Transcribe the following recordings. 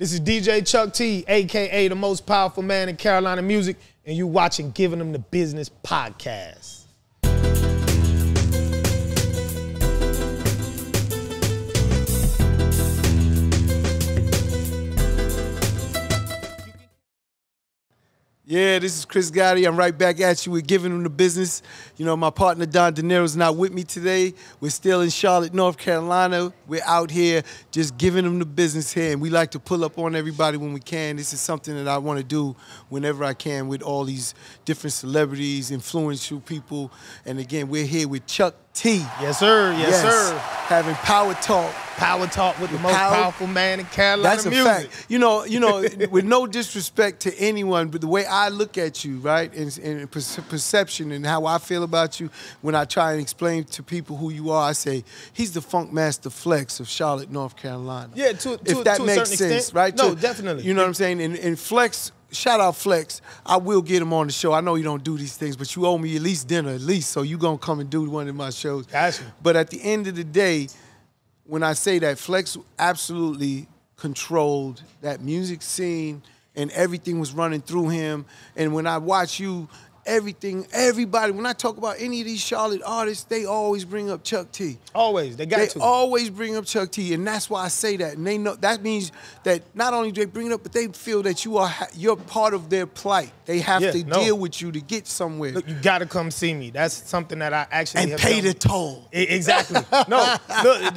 This is DJ Chuck T, a.k.a. the most powerful man in Carolina music, and you watching Givin Them The Business podcast. Yeah, this is Chris Gotti. I'm right back at you with Givin Them The Business. You know, my partner Don De Niro's not with me today. We're still in Charlotte, North Carolina. We're out here just giving them the business here, and we like to pull up on everybody when we can. This is something that I want to do whenever I can with all these different celebrities, influential people. And again, we're here with Chuck T. Yes, sir. Yes, sir. Having power talk. Power talk with the most powerful man in Carolina music. That's a fact. You know, with no disrespect to anyone, but the way I look at you, right, and perception and how I feel about you, when I try and explain to people who you are, I say, he's the Funk Master Flex of Charlotte, North Carolina. Yeah, if that makes sense, right? No, definitely. You know what I'm saying? And Flex, shout out Flex. I will get him on the show. I know you don't do these things, but you owe me at least dinner, so you gonna come and do one of my shows. Gotcha. But at the end of the day, when I say that, Flex absolutely controlled that music scene, and everything was running through him. And when I watch you, everybody, when I talk about any of these Charlotte artists, they always bring up Chuck T. Always, they always bring up Chuck T, and that's why I say that. And they know that means that not only do they bring it up, but they feel that you're part of their plight. They have to deal with you to get somewhere. Look, you gotta come see me. That's something that I actually have pay the toll. Exactly. No,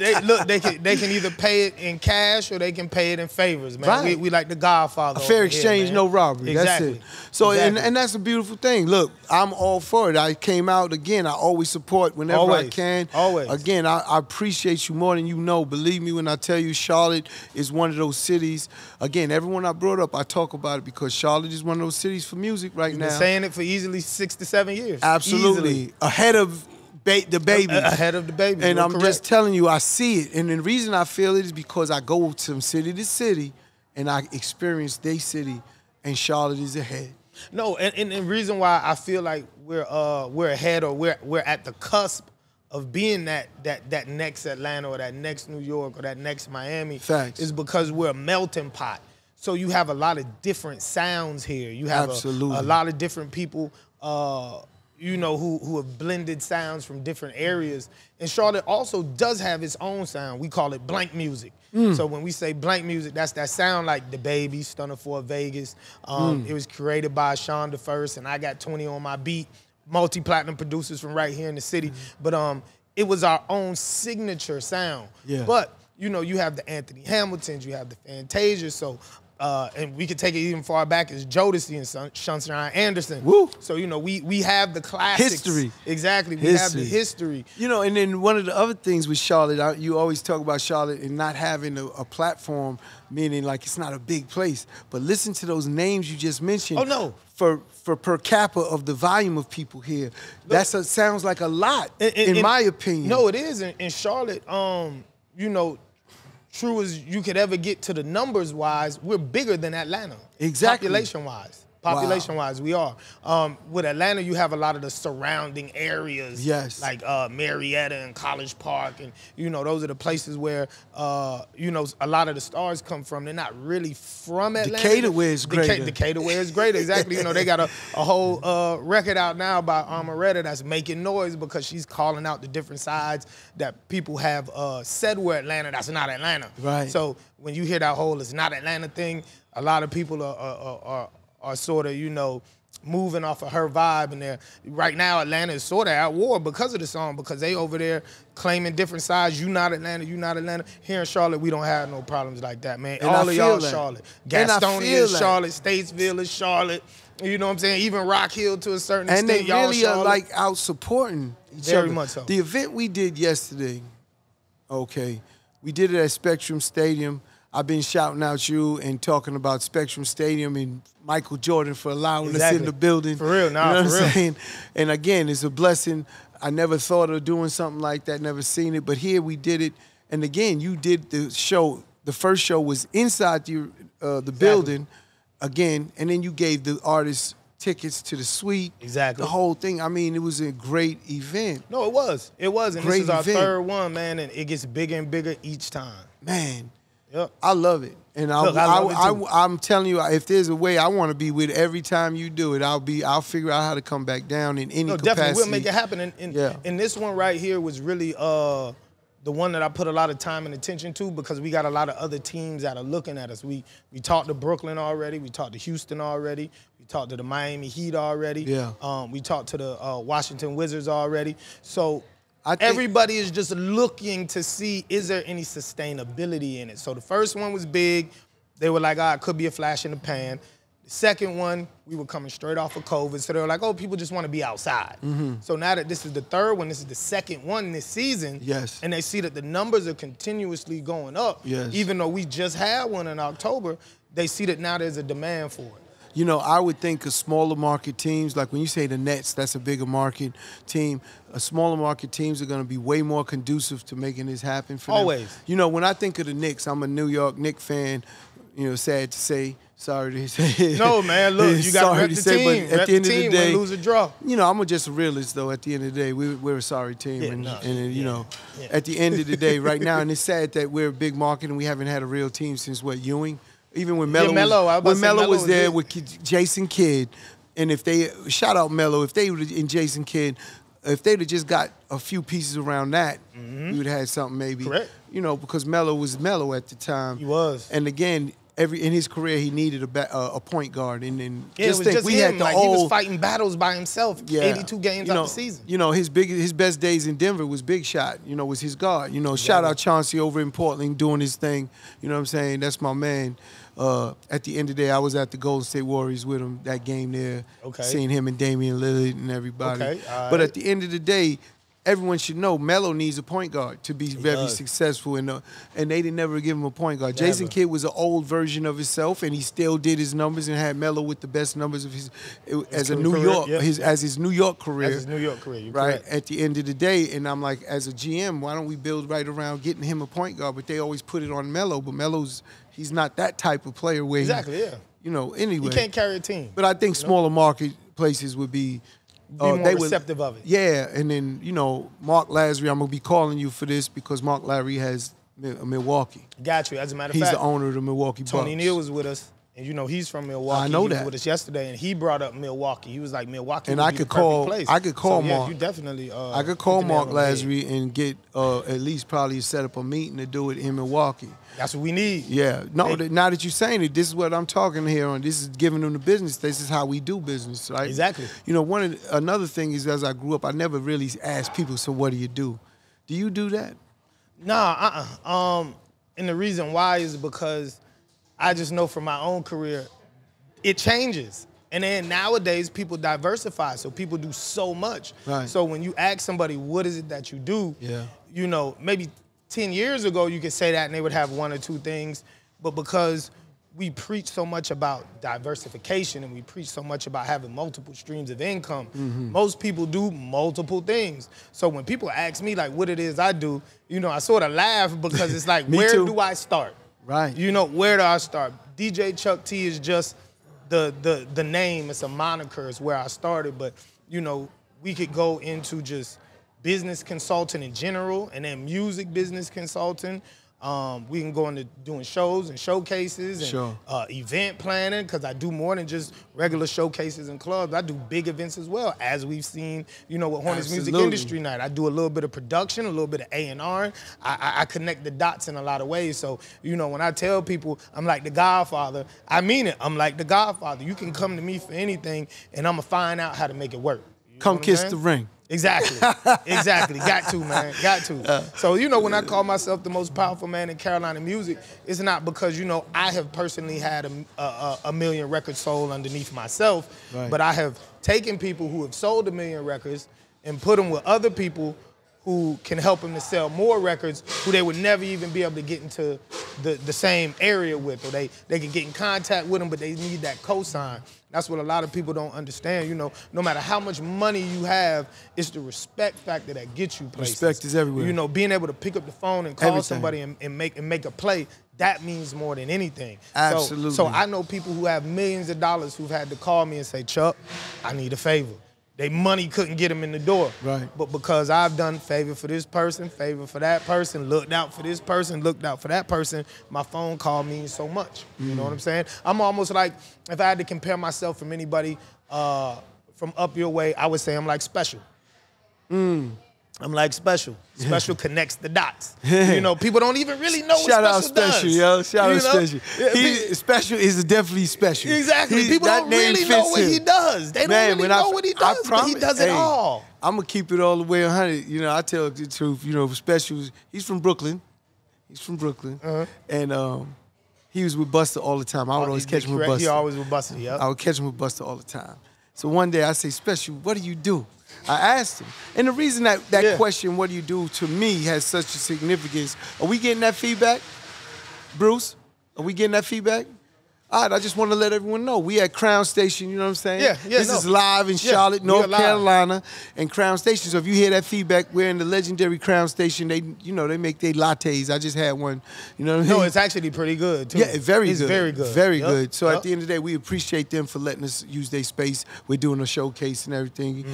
they can either pay it in cash or they can pay it in favors, man. Right. We like the Godfather. A fair exchange, here, no robbery. Exactly. That's it. So exactly. and that's a beautiful thing. Look, I'm all for it. I came out again. I always support whenever I can. Always. Again, I appreciate you more than you know. Believe me when I tell you, Charlotte is one of those cities. Again, everyone I brought up, I talk about it because Charlotte is one of those cities for music right now. You've been saying it for easily 6 to 7 years. Absolutely. Easily. Ahead of the baby. Ahead of the baby. And I'm just telling you, I see it. And the reason I feel it is because I go from city to city and I experience their city, and Charlotte is ahead. No, and the reason why I feel like we're ahead, or we're at the cusp of being that next Atlanta or that next New York or that next Miami, is because we're a melting pot. So you have a lot of different sounds here. You have a lot of different people, you know, who have blended sounds from different areas. And Charlotte also does have its own sound. We call it blank music. So when we say blank music, that's that sound like The Baby, Stunner for Vegas. It was created by Sean the First, and I got 20 on my beat. Multi-platinum producers from right here in the city. But it was our own signature sound. Yeah. But you know, you have the Anthony Hamiltons, you have the Fantasia. So and we could take it even far back as Jodeci and Sunshine Anderson. Woo. So, you know, we have the classics. History. Exactly. We have the history. You know, and then one of the other things with Charlotte, you always talk about Charlotte and not having a platform, meaning like it's not a big place. But listen to those names you just mentioned. Oh, no. For per capita of the volume of people here, sounds like a lot, in my opinion. No, it is. In Charlotte, you know, true as you could ever get to the numbers-wise, we're bigger than Atlanta. Exactly. Population-wise. Population-wise, we are. With Atlanta, you have a lot of the surrounding areas. Yes. Like Marietta and College Park. And, you know, those are the places where, you know, a lot of the stars come from. They're not really from Atlanta. Decatur, where it's greater. Decatur, where it's greater, exactly. You know, they got a whole record out now by Amaretta that's making noise because she's calling out the different sides that people have said were Atlanta that's not Atlanta. Right. So when you hear that whole it's not Atlanta thing, a lot of people are sort of, you know, moving off of her vibe. And right now, Atlanta is sort of at war because of the song, because they over there claiming different sides. You not Atlanta, you not Atlanta. Here in Charlotte, we don't have no problems like that, man. And all of y'all Charlotte. Gastonia is Charlotte. Statesville is Charlotte. You know what I'm saying? Even Rock Hill to a certain extent. And they really are like out supporting each other. Very much so. The event we did yesterday, we did it at Spectrum Stadium. I've been shouting out you and talking about Spectrum Stadium and Michael Jordan for allowing us in the building. For real, nah, you know for what I'm saying? real. And again, it's a blessing. I never thought of doing something like that, never seen it, but here we did it. And again, you did the show. The first show was inside the building, again, and then you gave the artists tickets to the suite. Exactly. The whole thing. I mean, it was a great event. No, it was. It was. And Great this is our event. third one, man, and it gets bigger and bigger each time. Man, Yep. I love it. And I'm telling you, if there's a way I want to be with every time you do it, I'll figure out how to come back down in any capacity. Definitely, we'll make it happen. And this one right here was really the one that I put a lot of time and attention to, because we got a lot of other teams that are looking at us. We talked to Brooklyn already. We talked to Houston already. We talked to the Miami Heat already. Yeah. We talked to the Washington Wizards already. So everybody is just looking to see, is there any sustainability in it? So the first one was big. They were like, it could be a flash in the pan. The second one, we were coming straight off of COVID. So they were like, oh, people just want to be outside. So now that this is the third one, this is the second one this season. Yes. And they see that the numbers are continuously going up. Yes. Even though we just had one in October, they see that now there's a demand for it. You know, I would think of smaller market teams, like when you say the Nets, that's a bigger market team. Smaller market teams are going to be way more conducive to making this happen for them. Always. You know, when I think of the Knicks, I'm a New York Knicks fan, you know, sad to say. Sorry to say. No, man, look, you got to rep the team. But at the end of the day, lose or draw. You know, I'm just a realist, though. At the end of the day, we're a sorry team. You know, at the end of the day, right now, and it's sad that we're a big market and we haven't had a real team since, what, Ewing? Even when Melo was there with Jason Kidd, and if they, shout out Melo, if they would, and Jason Kidd, if they'd have just got a few pieces around that, we would have had something maybe. Correct. You know, because Melo was Melo at the time. He was. And again, in his career, he needed a point guard, and just think we had the he was fighting battles by himself. 82 games out the season. You know, his best days in Denver was Big Shot. You know, was his guard. You know, shout out Chauncey over in Portland doing his thing. You know what I'm saying? That's my man. At the end of the day, I was at the Golden State Warriors with him that game there, seeing him and Damian Lillard and everybody. But at the end of the day, everyone should know Melo needs a point guard to be very successful, and they didn't never give him a point guard. Jason Kidd was an old version of himself, and he still did his numbers and had Melo with the best numbers of his New York career. As his New York career, right? Correct. At the end of the day, and I'm like, as a GM, why don't we build right around getting him a point guard? But they always put it on Melo, but he's not that type of player where you know, anyway. He can't carry a team. But I think smaller market places would be more receptive of it. Yeah, and then, you know, Mark Lasry, I'm going to be calling you for this because Mark Lasry has Milwaukee. Got you. As a matter of fact, he's the owner of the Milwaukee Bucks. Tony Neal was with us, and you know he's from Milwaukee. I know he that. was with us yesterday, and he brought up Milwaukee. He was like, Milwaukee and would be the perfect place. I could call Mark. Yeah, you definitely. I could call Mark Lasry and get at least probably set up a meeting to do it in Milwaukee. That's what we need. Yeah. No, now that you're saying it, this is what I'm talking here on. This is giving them the business. This is how we do business, right? Exactly. You know, another thing is, as I grew up, I never really asked people, so what do you do? Do you do that? Nah, and the reason why is because I just know from my own career, it changes. And then nowadays, people diversify, so people do so much. Right. So when you ask somebody, what is it that you do? You know, maybe 10 years ago, you could say that and they would have one or two things. But because we preach so much about diversification and we preach so much about having multiple streams of income, most people do multiple things. So when people ask me, like, what it is I do, you know, I sort of laugh because it's like, where do I start? Right. You know, where do I start? DJ Chuck T is just the name. It's a moniker. It's where I started. But, you know, we could go into just business consulting in general, and then music business consulting. We can go into doing shows and showcases and event planning, because I do more than just regular showcases and clubs. I do big events as well, as we've seen, you know, with Hornets Music Industry Night. I do a little bit of production, a little bit of A&R. I connect the dots in a lot of ways. So, you know, when I tell people I'm like the Godfather, I mean it. I'm like the Godfather. You can come to me for anything, and I'm going to find out how to make it work. Come kiss the ring. Exactly. Exactly. Got to, man. Got to. So, you know, when I call myself the most powerful man in Carolina music, it's not because, you know, I have personally had a million records sold underneath myself, but I have taken people who have sold 1 million records and put them with other people who can help them to sell more records, who they would never even be able to get into the same area with, or they can get in contact with them, but they need that cosign. That's what a lot of people don't understand. You know, no matter how much money you have, it's the respect factor that gets you places. Respect is everywhere. You know, being able to pick up the phone and call somebody and make a play, that means more than anything. Absolutely. So I know people who have millions of dollars who've had to call me and say, Chuck, I need a favor. They money couldn't get them in the door. Right. But because I've done favor for this person, favor for that person, looked out for this person, looked out for that person, my phone call means so much. You know what I'm saying? I'm almost like, if I had to compare myself from anybody from up your way, I would say I'm like Special. I'm like Special. Special connects the dots. You know, people don't even really know what Special does. Shout out Special, yo. Shout out Special. Special is definitely special. Exactly. People don't really know what he does. They don't really know what he does, but he does it all. I'm going to keep it all the way 100. You know, I tell the truth. You know, Special, he's from Brooklyn. He's from Brooklyn. And he was with Busta all the time. I would always catch him with Busta. He always with Busta, yeah. I would catch him with Busta all the time. So one day I say, Special, what do you do? I asked him. And the reason that question, what do you do, to me has such a significance. Are we getting that feedback, Bruce? Are we getting that feedback? All right, I just want to let everyone know. We at Crown Station, you know what I'm saying? This is live in Charlotte, North Carolina, and Crown Station. So if you hear that feedback, we're in the legendary Crown Station. They, you know, they make their lattes. I just had one, you know what I mean? No, it's actually pretty good, too. Yeah, very good. Very good. Very good. So at the end of the day, we appreciate them for letting us use their space. We're doing a showcase and everything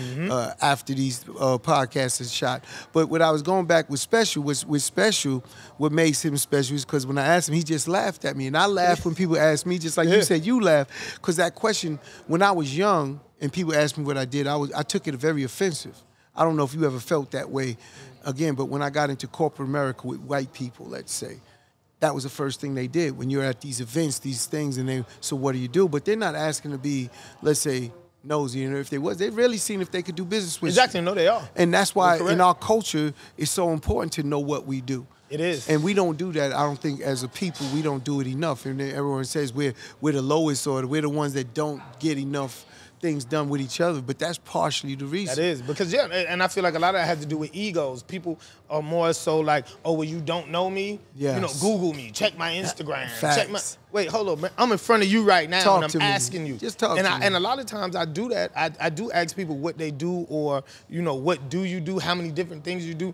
after these podcasts is shot. But what I was going back with Special was with Special, what makes him special is because when I asked him, he just laughed at me. And I laugh when people ask me, just like you said, you laugh. Because that question, when I was young and people asked me what I did, I took it very offensive. I don't know if you ever felt that way again, but when I got into corporate America with white people, let's say, that was the first thing they did. When you're at these events, these things, and they, so what do you do? But they're not asking to be, let's say, nosy. You know, if they was, they really seen if they could do business with you. Exactly, no, they are. And that's why in our culture, it's so important to know what we do. It is. And we don't do that, I don't think, as a people, we don't do it enough. And everyone says we're the lowest, or we're the ones that don't get enough things done with each other, but that's partially the reason. That is, because and I feel like a lot of that has to do with egos. People are more so like, oh, well, you don't know me? You know, Google me, check my Instagram. Check my, wait, hold on, man. I'm in front of you right now, and I'm asking you. Just talk to me. And a lot of times I do that. I do ask people what they do, or, you know, what do you do, how many different things you do,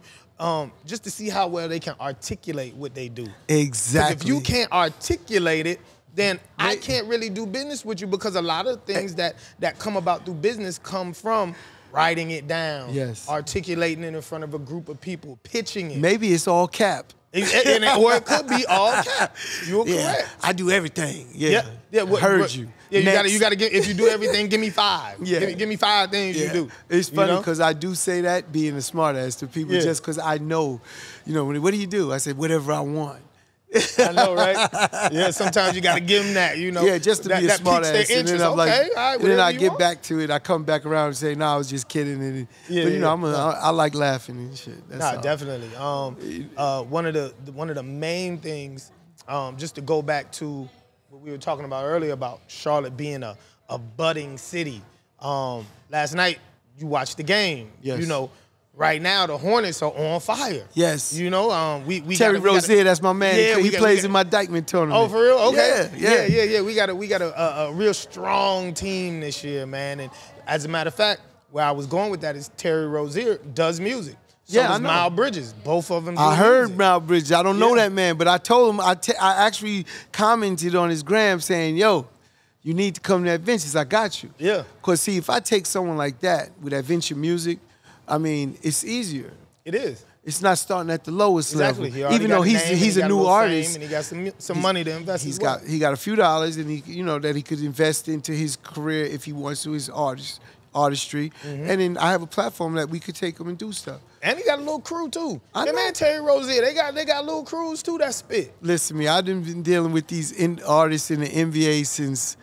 just to see how well they can articulate what they do. Exactly. If you can't articulate it, then I can't really do business with you, because a lot of things that come about through business come from writing it down, articulating it in front of a group of people, pitching it. Maybe it's all cap. Or it could be all cap. You're correct. I do everything. Heard you. Yeah, you gotta get, if you do everything, give me 5. Give me 5 things you do. It's funny because I do say that, being a smart ass to people, just because I know, you know, what do you do? I say, whatever I want. I know, right? Yeah, sometimes you got to give them that, you know. Yeah, just to be a smart ass. And then I'm like, all right, and then I get back to it. I come back around and say, no, I was just kidding. And, but you know, I like laughing and shit. That's all. Definitely. One of the main things, just to go back to what we were talking about earlier about Charlotte being a budding city. Last night you watched the game. You know. Right now, the Hornets are on fire. You know, we Terry Rozier, that's my man. He plays in my Dykeman tournament. Oh, for real? Okay. Yeah. We got a real strong team this year, man. And as a matter of fact, where I was going with that is Terry Rozier does music. So does Miles Bridges. Both of them do music. Heard Miles Bridges. I don't know that man, but I told him, I actually commented on his gram saying, yo, you need to come to Adventures. I got you. Because, see, if I take someone like that with Adventure Music, I mean, it's easier. It is. It's not starting at the lowest level. Even though he's a new artist, and he got some money to invest. He got a few dollars, and that he could invest into his career if he wants to, his artistry. And then I have a platform that we could take him and do stuff. And he got a little crew too. Man, Terry Rozier, they got little crews too that spit. Listen to me, I've been dealing with these artists in the NBA since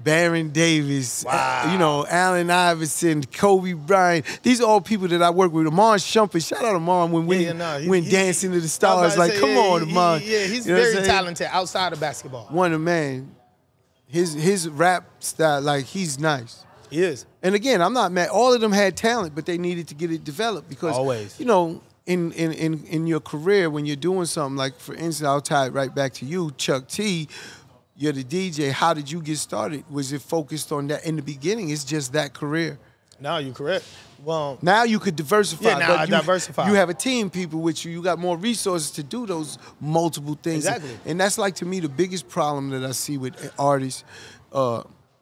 Baron Davis, you know, Allen Iverson, Kobe Bryant. These are all people that I work with. Amon Shumpert, shout out to Amon when Dancing to the Stars. Like, come on, Amon. He's very talented outside of basketball. Wonder Man, his rap style, like, he's nice. He is. And again, I'm not mad. All of them had talent, but they needed to get it developed because, you know, in your career, when you're doing something, like, for instance, I'll tie it right back to you, Chuck T. You're the DJ. How did you get started? Was it focused on that in the beginning? It's just that career. No, you're correct. Well, now you could diversify. Yeah, now I diversify. You have a team, people with you. You got more resources to do those multiple things. Exactly. And that's, like, to me, the biggest problem that I see with artists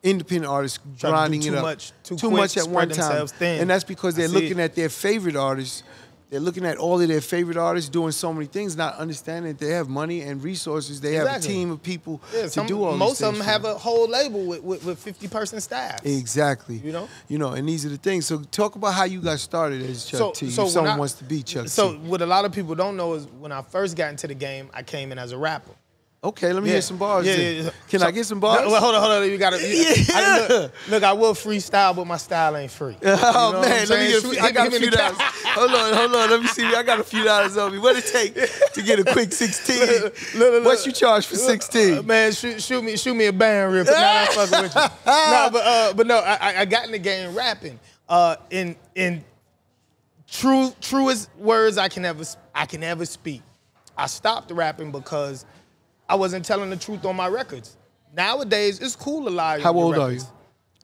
independent artists grinding it up too much at one time. And that's because they're looking at their favorite artists. They're looking at all of their favorite artists doing so many things, not understanding that they have money and resources. They have a team of people to do all these things. Most of them have a whole label with 50-person staff. Exactly. You know, and these are the things. So talk about how you got started as Chuck T. If someone wants to be Chuck T. So what a lot of people don't know is when I first got into the game, I came in as a rapper. Okay, let me hear some bars. Can I get some bars? Well, hold on. You gotta. Look, I will freestyle, but my style ain't free. Oh man, let me get. I got a few dollars. Hold on. Let me see. I got a few dollars on me. What it take to get a quick 16? What you charge for 16? Man, shoot me a band real quick. Nah, I'm fucking with you. But no, I got in the game rapping. In truest words I can ever speak. I stopped rapping because I wasn't telling the truth on my records. Nowadays, it's cool to lie. How old are you?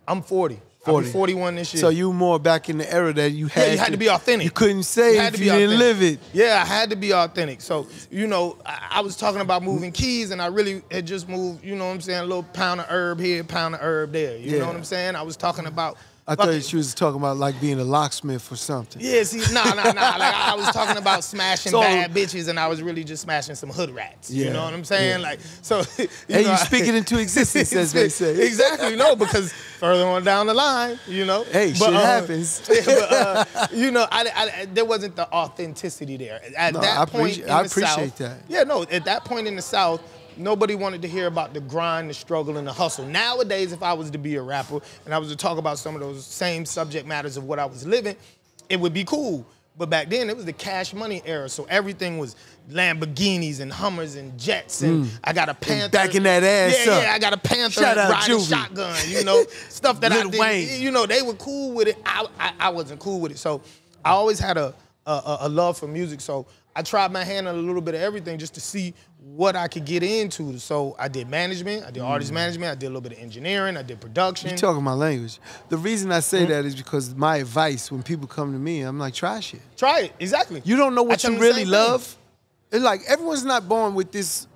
I'm 40. I'll be 41 this year. So you more back in the era that you had. Yeah, you had to be authentic. You couldn't say if you didn't live it. Yeah, I had to be authentic. So, you know, I was talking about moving keys, and I really had just moved, you know what I'm saying, a little pound of herb here, pound of herb there. You know what I'm saying? I was talking about. I thought she was talking about like being a locksmith or something. Yeah, see, nah. Like I was talking about smashing bad bitches, and I was really just smashing some hood rats. You know what I'm saying? Like, so. You speak it into existence, as they say. Exactly, because further on down the line, Hey, shit happens. You know, there wasn't the authenticity there. At that point in the South. I appreciate that. Yeah, no, at that point in the South, nobody wanted to hear about the grind, the struggle, and the hustle. Nowadays, if I was to be a rapper and I was to talk about some of those same subject matters of what I was living, it would be cool. But back then, it was the cash money era, so everything was Lamborghinis and Hummers and jets, and I got a Panther. Backing that ass up. Yeah, I got a Panther riding shotgun, stuff that I did. They were cool with it. I wasn't cool with it. So I always had a love for music, so I tried my hand on a little bit of everything just to see what I could get into. So I did management, I did artist management, I did a little bit of engineering, I did production. You're talking my language. The reason I say that is because my advice when people come to me, I'm like, try shit. Try it, exactly. You don't know what you really love. It's like everyone's not born with this,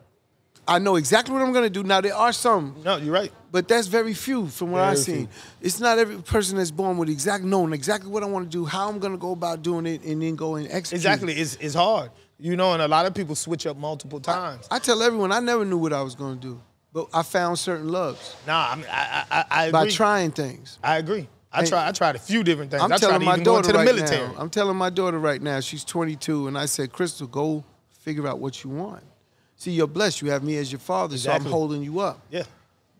I know exactly what I'm gonna do. Now there are some. No, you're right. But that's very few from what I've seen. It's not every person that's born with knowing exactly what I want to do, how I'm gonna go about doing it, and then go and execute. Exactly, it's hard. And a lot of people switch up multiple times. I tell everyone I never knew what I was gonna do, but I found certain loves. Nah, I mean, I agree. By trying things. I agree. I tried a few different things. I'm I telling tried my even going daughter to the right military. now. I'm telling my daughter right now, she's 22, and I said, Crystal, go figure out what you want. See, you're blessed. You have me as your father, so I'm holding you up. Yeah.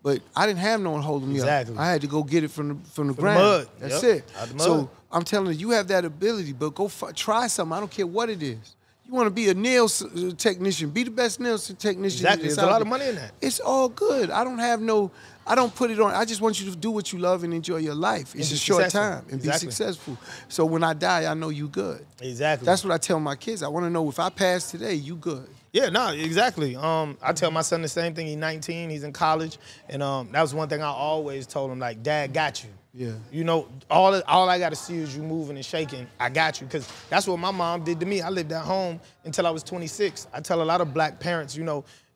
But I didn't have no one holding me up. Exactly. I had to go get it from the ground. Mud. That's it. Out the mud. So I'm telling you have that ability, but go try something. I don't care what it is. You want to be a nail technician, be the best nail technician. Exactly. There's a lot of money in that. It's all good. I don't put it on. I just want you to do what you love and enjoy your life. It's a short time and be successful. So when I die, I know you good. Exactly. That's what I tell my kids. I want to know if I pass today, you good. Yeah, no, exactly. I tell my son the same thing. He's 19, he's in college, and that was one thing I always told him, like, Dad got you. Yeah. All I got to see is you moving and shaking. I got you, because that's what my mom did to me. I lived at home until I was 26. I tell a lot of black parents,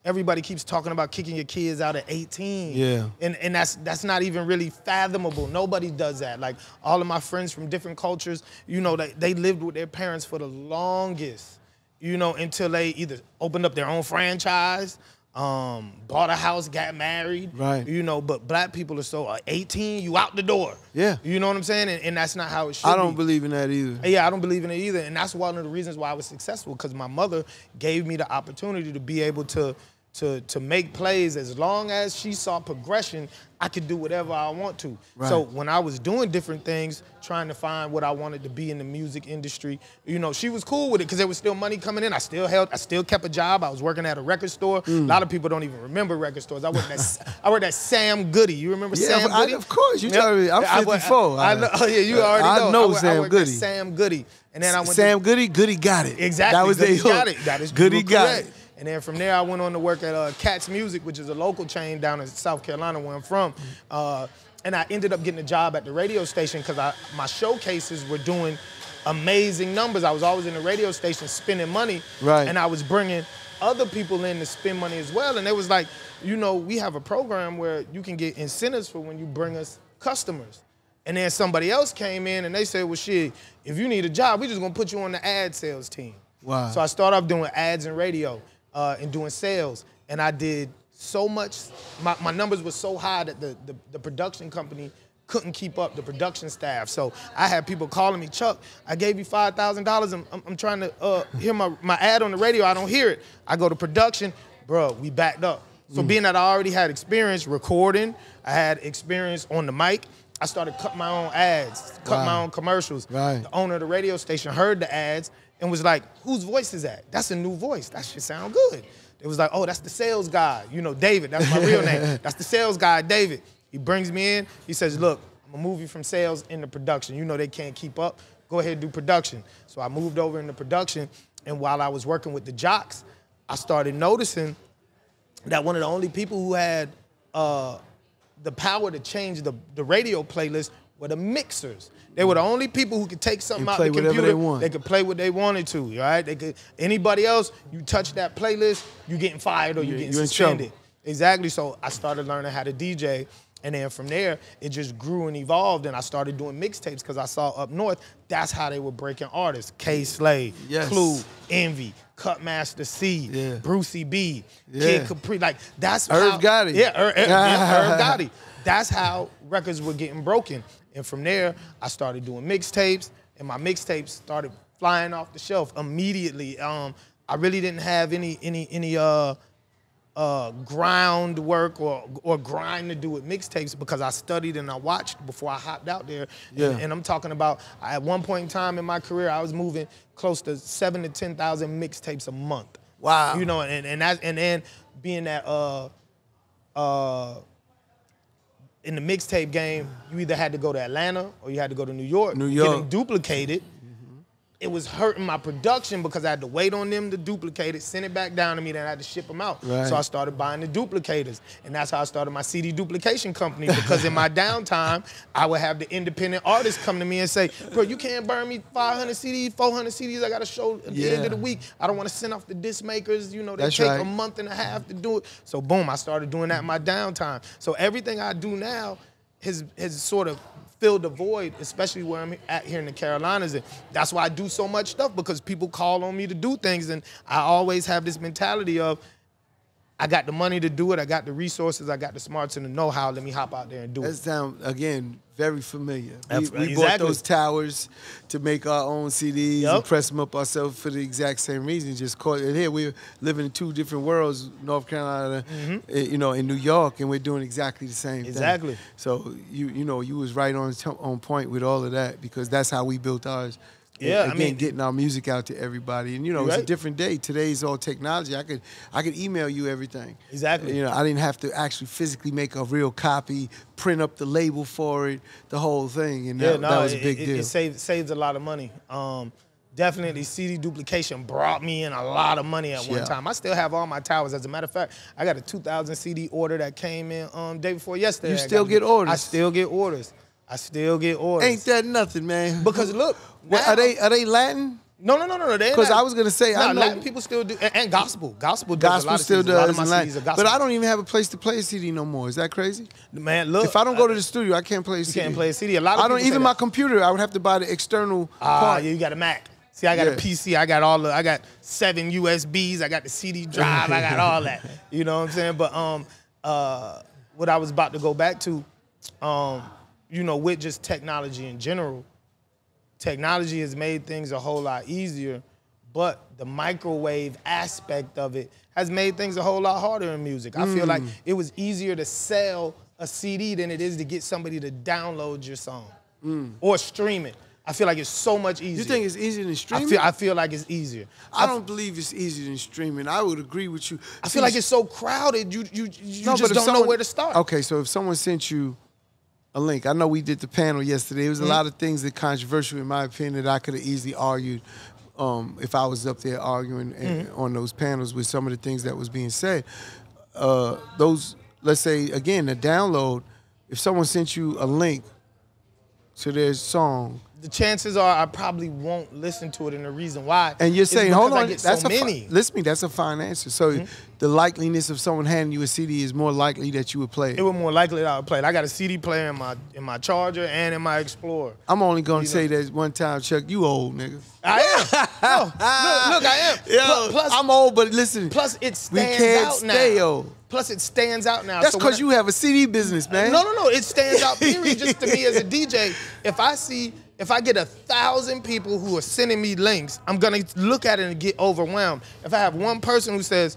everybody keeps talking about kicking your kids out at 18. Yeah. And that's not even really fathomable. Nobody does that. Like, all of my friends from different cultures, they lived with their parents for the longest. Until they either opened up their own franchise, bought a house, got married. Right. But black people are so 18, you out the door. Yeah. You know what I'm saying? And that's not how it should be. I don't believe in that either. Yeah, I don't believe in it either. And that's one of the reasons why I was successful, because my mother gave me the opportunity to be able to make plays. As long as she saw progression, I could do whatever I want to. Right. So when I was doing different things, trying to find what I wanted to be in the music industry, she was cool with it because there was still money coming in. I still kept a job. I was working at a record store. A lot of people don't even remember record stores. I worked at Sam Goody. You remember Sam Goody? Of course. You tell me. I'm 54. I know. Oh, yeah, you already know. Sam I worked Goody. At Sam Goody. And then I went Sam Goody, Goody got it. Exactly. That was their hook. Got it. That is Goody got it. And then from there, I went on to work at Cat's Music, which is a local chain down in South Carolina, where I'm from. And I ended up getting a job at the radio station because my showcases were doing amazing numbers. I was always in the radio station spending money. Right. And I was bringing other people in to spend money as well. And they was like, you know, we have a program where you can get incentives for when you bring us customers. And then somebody else came in and they said, well, shit, if you need a job, we just gonna put you on the ad sales team. Wow. So I started off doing ads and radio and doing sales. And I did so much, my numbers were so high that the production company couldn't keep up, the production staff. So I had people calling me, Chuck, I gave you $5,000. I'm trying to hear my ad on the radio. I don't hear it. I go to production. Bro, we backed up. So being that I already had experience recording, I had experience on the mic, I started cutting my own ads, cutting my own commercials. Right. The owner of the radio station heard the ads and was like, whose voice is that? That's a new voice. That shit sound good. It was like, oh, that's the sales guy. You know, David, that's my real name. That's the sales guy, David. He brings me in. He says, look, I'm gonna move you from sales into production. You know they can't keep up. Go ahead and do production. So I moved over into production. And while I was working with the jocks, I started noticing that one of the only people who had the power to change the radio playlist were the mixers. They were the only people who could take something out the computer. They could play what they wanted to, right? They could. Anybody else, you touch that playlist, you getting fired or you getting suspended. Exactly. So I started learning how to DJ, and then from there, it just grew and evolved, and I started doing mixtapes because I saw up north, that's how they were breaking artists. K-Slade, Clue, Envy, Cutmaster C, Brucey B, Kid Capri, like that's Irv Gotti. Irv Gotti. That's how records were getting broken. And from there, I started doing mixtapes, and my mixtapes started flying off the shelf immediately. I really didn't have any groundwork or grind to do with mixtapes because I studied and I watched before I hopped out there. And I'm talking about, at one point in time in my career, I was moving close to 7,000 to 10,000 mixtapes a month. Wow. You know, and then being that in the mixtape game, you either had to go to Atlanta or you had to go to New York. Get them duplicated. It was hurting my production because I had to wait on them to duplicate it, send it back down to me, then I had to ship them out. Right. So I started buying the duplicators. And that's how I started my CD duplication company, because in my downtime, I would have the independent artists come to me and say, bro, you can't burn me 500 CDs, 400 CDs. I got a show at the end of the week. I don't want to send off the disc makers. You know, they take a month and a half to do it. So boom, I started doing that in my downtime. So everything I do now has sort of filled the void, especially where I'm at here in the Carolinas. And that's why I do so much stuff, because people call on me to do things. And I always have this mentality of, I got the money to do it, I got the resources, I got the smarts and the know-how, let me hop out there and do it. That sounds, again, very familiar. We bought those towers to make our own CDs and press them up ourselves for the exact same reason. Just caught it here. We're living in two different worlds, North Carolina, you know, in New York, and we're doing exactly the same thing. So you know, you was right on point with all of that, because that's how we built ours. Yeah, again, I mean, getting our music out to everybody, and you know, it's a different day. Today's all technology. I could email you everything. Exactly. You know, I didn't have to actually physically make a real copy, print up the label for it, the whole thing, and that was a big deal. It saves a lot of money. Definitely, CD duplication brought me in a lot of money at one time. I still have all my towers. As a matter of fact, I got a 2,000 CD order that came in day before yesterday. You still get orders? I still get orders. I still get orders. Ain't that nothing, man? Because look, now, are they Latin? No. Because I was gonna say, I know Latin people still do, and gospel. Gospel does a lot of still CDs. does. A lot of my CDs are gospel. But I don't even have a place to play a CD no more. Is that crazy? Man, look. If I don't go to the studio, I can't play a CD. You can't play a CD. A lot of people even my computer. I would have to buy the external part. Yeah, you got a Mac. See, I got a PC. I got 7 USBs. I got the CD drive. I got all that. You know what I'm saying? But what I was about to go back to, you know, with just technology in general, technology has made things a whole lot easier, but the microwave aspect of it has made things a whole lot harder in music. I feel like it was easier to sell a CD than it is to get somebody to download your song or stream it. I feel like it's so much easier. You think it's easier than streaming? I feel like it's easier. I don't believe it's easier than streaming. I would agree with you. I feel like it's so crowded, you just don't know where to start. Okay, so if someone sent you a link. I know we did the panel yesterday. There was a lot of things that controversial, in my opinion, that I could have easily argued if I was up there arguing on those panels with some of the things that was being said. Let's say, again, the download, if someone sent you a link to their song, the chances are I probably won't listen to it, and the reason why. And you're saying, hold on, that's many. Listen to me, that's a fine answer. So the likeliness of someone handing you a CD is more likely that you would play it. It was more likely that I would play it. I got a CD player in my Charger and in my Explorer. I'm only gonna say that one time, Chuck, you old nigga. I am. No, look, I am. Yo, plus, I'm old, but listen. Plus, it stands out now. Old. Plus, it stands out now. That's because you have a CD business, man. No. It stands out, period, just to me as a DJ. If I get 1,000 people who are sending me links, I'm going to look at it and get overwhelmed. If I have one person who says,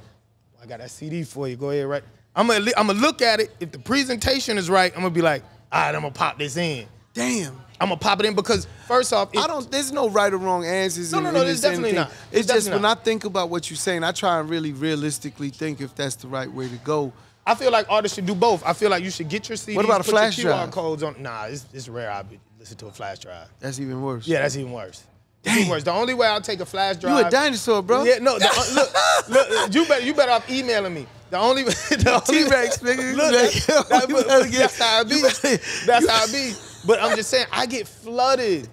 well, I got that CD for you, go ahead, right? I'm going to look at it. If the presentation is right, I'm going to be like, all right, I'm going to pop this in. Damn. I'm going to pop it in because, first off, there's no right or wrong answers. No, there's definitely not. It's just when I think about what you're saying, I try and really realistically think if that's the right way to go. I feel like artists should do both. I feel like you should get your CDs, what about a flash your QR drive? codes on. Nah, it's rare I listen to a flash drive. That's even worse. Yeah, that's even worse. That's even worse. The only way I'll take a flash drive. You a dinosaur, bro. Yeah, no. Look, you better off emailing me. T-Rex, nigga. That's how it be. That's how it be. But I'm just saying, I get flooded.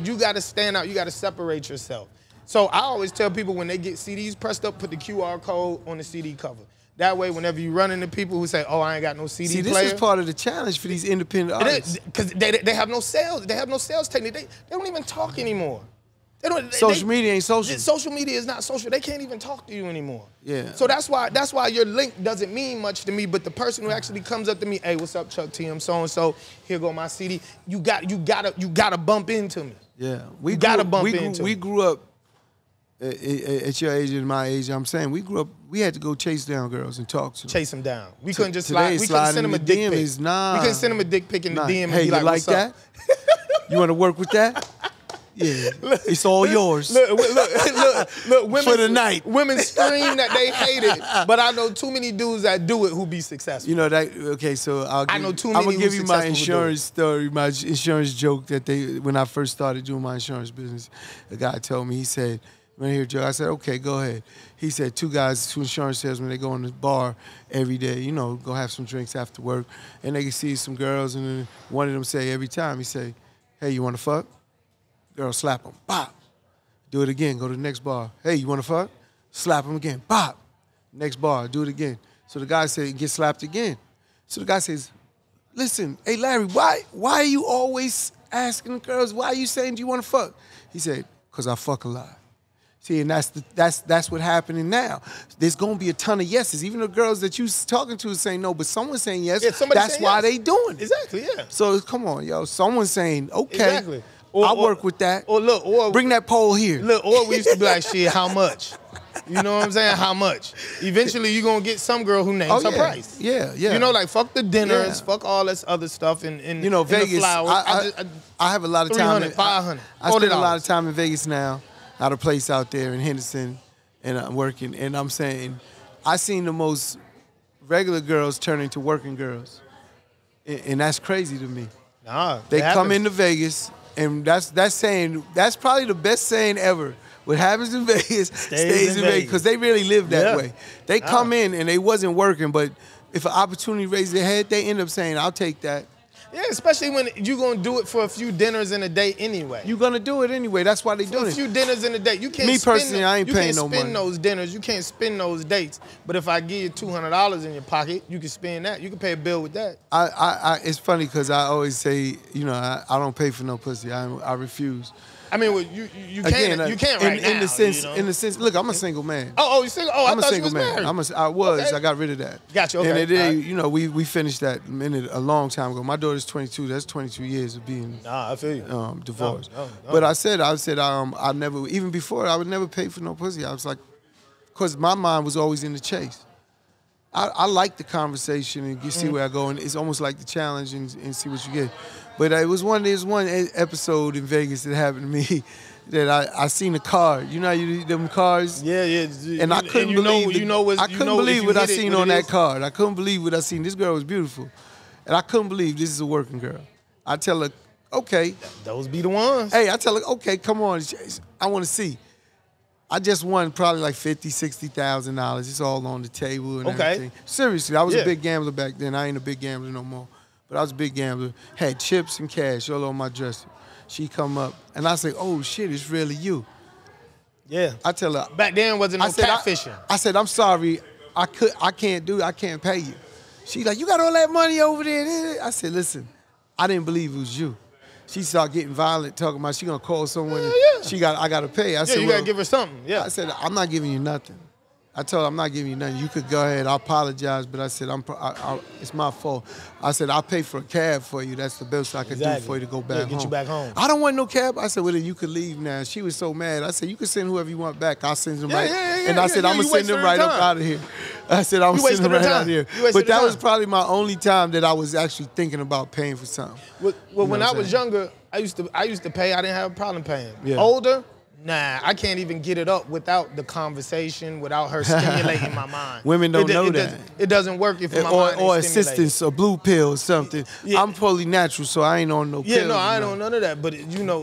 You got to stand out. You got to separate yourself. So I always tell people when they get CDs pressed up, put the QR code on the CD cover. That way, whenever you run into people who say, "Oh, I ain't got no CD player," this is part of the challenge for these independent artists. Because they have no sales. They have no sales technique. They don't even talk anymore. Social media ain't social. Social media is not social. They can't even talk to you anymore. Yeah. So that's why your link doesn't mean much to me. But the person who actually comes up to me, "Hey, what's up, Chuck T? I'm so and so. Here go my CD." You gotta bump into me. Yeah. We grew up at your age and my age. I'm saying we grew up. We had to go chase down girls and talk to them. Chase them down. We couldn't just slide. We couldn't send them a dick pic. Nah. We couldn't send them a dick pic in the DM and hey, be like, "What's that? You want to work with that?" Yeah, it's all yours. Look, women, for the night. Women scream that they hate it, but I know too many dudes that do it who be successful. You know that? Okay, so I know too many. I'm gonna give you my insurance story, my insurance joke that when I first started doing my insurance business, a guy told me, he said, "Want to hear a joke?" I said, "Okay, go ahead." He said, two insurance salesmen, they go in the bar every day, you know, go have some drinks after work, and they can see some girls, and then one of them say every time, he say, "Hey, you want to fuck?" Girl, slap him, bop. Do it again, go to the next bar. "Hey, you want to fuck?" Slap him again, bop. Next bar, do it again. So the guy said, get slapped again. So the guy says, "Listen, hey Larry, why are you always asking the girls, why are you saying, do you want to fuck?" He said, "Because I fuck a lot." See, and that's what's happening now. There's gonna be a ton of yeses. Even the girls that you talking to is saying no, but someone's saying yes. Yeah, that's why they doing it. Exactly, yeah. So come on, yo, someone's saying, okay. Exactly. I'll work with that. Or bring that pole here. Look, or we used to be like, shit, how much? You know what I'm saying? How much? Eventually, you're going to get some girl who names her price. Yeah, yeah. You know, like, fuck the dinners, fuck all this other stuff in you know, Vegas, the flowers. I have a lot of time. 300, 500. I spend a lot of time in Vegas now. I had a place out there in Henderson, and I'm working. And I'm saying, I seen the most regular girls turn into working girls. And that's crazy to me. Nah, they come into Vegas. And that's probably the best saying ever. What happens in Vegas stays in Vegas because they really live that way. They come in and they wasn't working, but if an opportunity raises their head, they end up saying, "I'll take that." Yeah, especially when you're gonna do it for a few dinners in a day anyway. You're gonna do it anyway. That's why they do it. A few dinners in a day. You can't. Me personally, I ain't paying no money. You can't spend those dinners. You can't spend those dates. But if I give you $200 in your pocket, you can spend that. You can pay a bill with that. It's funny because I always say, you know, I don't pay for no pussy. I refuse. I mean, well, you can't right now. In the sense, look, I'm a single man. Oh, you single? Oh, I'm I thought you was married. I was. Okay. I got rid of that. Gotcha. Okay. And it is, you know, we finished that a long time ago. My daughter's 22. That's 22 years of being I feel you. Divorced. No. But I said I never, even before, I would never pay for no pussy. I was like, because my mind was always in the chase. I like the conversation and you see where I go, and it's almost like the challenge and see what you get. But there's one episode in Vegas that happened to me that I seen a card. You know how them cards? Yeah. And I couldn't believe what I seen on that card. I couldn't believe what I seen. This girl was beautiful. And I couldn't believe this is a working girl. I tell her, okay. Those be the ones. Hey, I tell her, okay, come on. I want to see. I just won probably like $50,000, $60,000. It's all on the table and everything. Seriously, I was a big gambler back then. I ain't a big gambler no more. but I was a big gambler. Had chips and cash all on my dresser. She come up, and I say, "Oh shit, it's really you." Yeah. I tell her. Back then wasn't no catfishing. I said, "I'm sorry, I can't pay you." She like, "You got all that money over there?" I said, "Listen, I didn't believe it was you." She started getting violent, talking about she gonna call someone. I gotta pay. I said, you gotta give her something. Yeah. I said, "I'm not giving you nothing." I told her, "I'm not giving you nothing. You could go ahead. I apologize, but I said, it's my fault." I said, "I'll pay for a cab for you. That's the best I could do for you to go back home." Get you back home. "I don't want no cab." I said, "Well, then you could leave now." She was so mad. I said, "You can send whoever you want back. I'll send them right." And I said, "I'm going to send them right up out of here." I said, "I'm going to send them right out of here." But that was probably my only time that I was actually thinking about paying for something. Well, when I was younger, I used to pay. I didn't have a problem paying. Yeah. Older, nah, I can't even get it up without the conversation, without her stimulating my mind. Women don't know that. It doesn't work if my mind ain't or assistance or blue pill or something. Yeah. I'm fully natural, so I ain't on no pills. Yeah, no, I ain't on none of that. But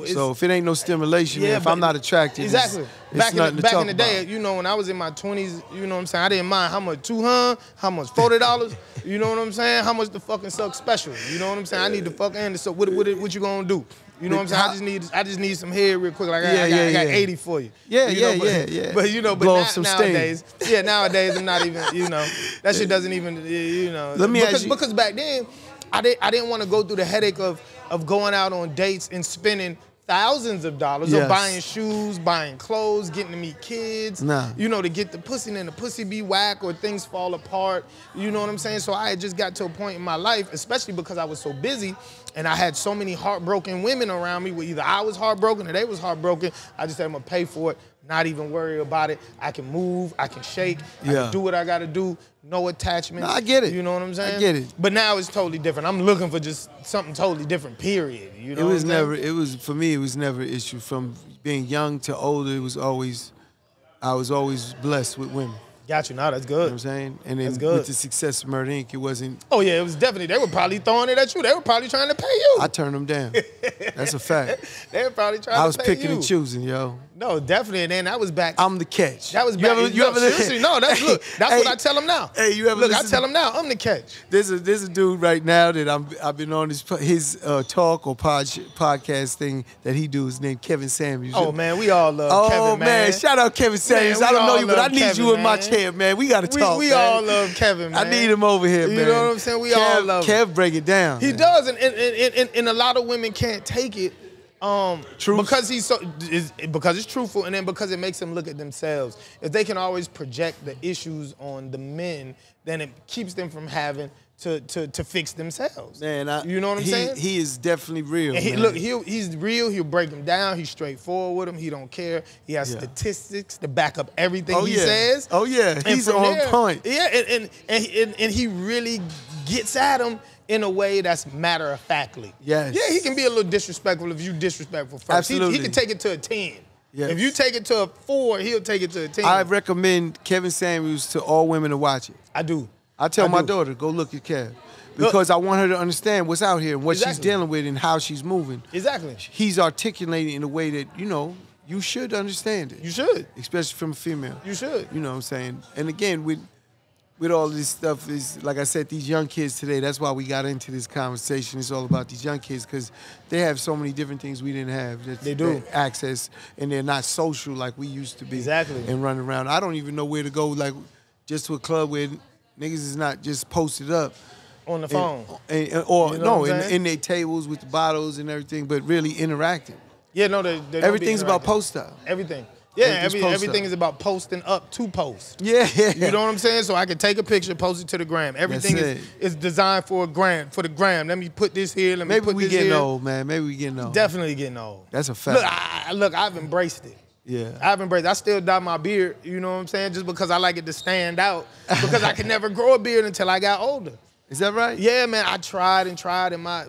so if it ain't no stimulation, if I'm not attracted, exactly. Back in the day, when I was in my 20s, you know what I'm saying, I didn't mind how much $200, how much $40. You know what I'm saying? How much the fucking suck special? You know what I'm saying? I need the fuck and so what you gonna do? You know what I'm saying? I just need some head real quick. Like I got 80 for you. Yeah. But nowadays, nowadays I'm not even. That shit doesn't even. Let me ask you, because back then, I didn't want to go through the headache of going out on dates and spending thousands of dollars of buying shoes, buying clothes, getting to meet kids. To get the pussy and then the pussy be whack or things fall apart. You know what I'm saying? So I had just got to a point in my life, especially because I was so busy and I had so many heartbroken women around me where either I was heartbroken or they was heartbroken. I just said, I'm gonna pay for it, not even worry about it. I can move, I can shake, I can do what I gotta do, no attachment. No, I get it. You know what I'm saying? I get it. But now it's totally different. I'm looking for just something totally different, period. You know For me, it was never an issue. From being young to older, I was always blessed with women. Got you. Now that's good. You know what I'm saying? And then with the success of Murder Inc., it wasn't... Oh, yeah, it was definitely... They were probably throwing it at you. They were probably trying to pay you. I turned them down. That's a fact. They were probably trying to pay you. I was picking and choosing, yo. No, definitely. And then that was back... I'm the catch. That was back... Seriously, no, that's what I tell them now. Hey, you ever Look, I tell them now, I'm the catch. There's a dude right now that I've been on his talk or podcast thing that he do is named Kevin Samuels. Oh, man, we all love Kevin, man. Shout out Kevin Samuels. I don't know you, but I need you in my chair, man. We got to talk, We all love Kevin, man. I need him over here, man. You know what I'm saying? We all love him. Kev break it down. He does, and a lot of women can't take it. Because because it's truthful, and then because it makes them look at themselves. If they can always project the issues on the men, then it keeps them from having to fix themselves. Man, you know what I'm saying? He is definitely real. And look, he's real. He'll break them down. He's straightforward with them. He don't care. He has statistics to back up everything he says. Oh yeah, he's on point. Yeah, and he really gets at them in a way that's matter-of-factly. Yes. Yeah, he can be a little disrespectful if you disrespectful first. Absolutely. He can take it to a 10. Yes. If you take it to a 4, he'll take it to a 10. I recommend Kevin Samuels to all women to watch it. I do. I tell my daughter, go look at Kev. Because I want her to understand what's out here and what she's dealing with and how she's moving. Exactly. He's articulating in a way that, you should understand it. You should. Especially from a female. You should. You know what I'm saying? And again, with all this stuff, is like I said, these young kids today, that's why we got into this conversation. It's all about these young kids because they have so many different things we didn't have. They do. Access, and they're not social like we used to be. Exactly. And running around. I don't even know where to go, like, just to a club where niggas is not just posted up. On the phone. In their tables with the bottles and everything, but really interacting. Yeah, no, they everything's about post up. Everything. Yeah, everything is about posting up to post. Yeah. You know what I'm saying? So I can take a picture, post it to the gram. Everything is designed for the gram. Let me put this here. Let me put this here. Maybe we getting old, man. Maybe we getting old. Definitely getting old. That's a fact. Look, I've embraced it. Yeah. I've embraced it. I still dye my beard, you know what I'm saying? Just because I like it to stand out. Because I could never grow a beard until I got older. Is that right? Yeah, man. I tried in my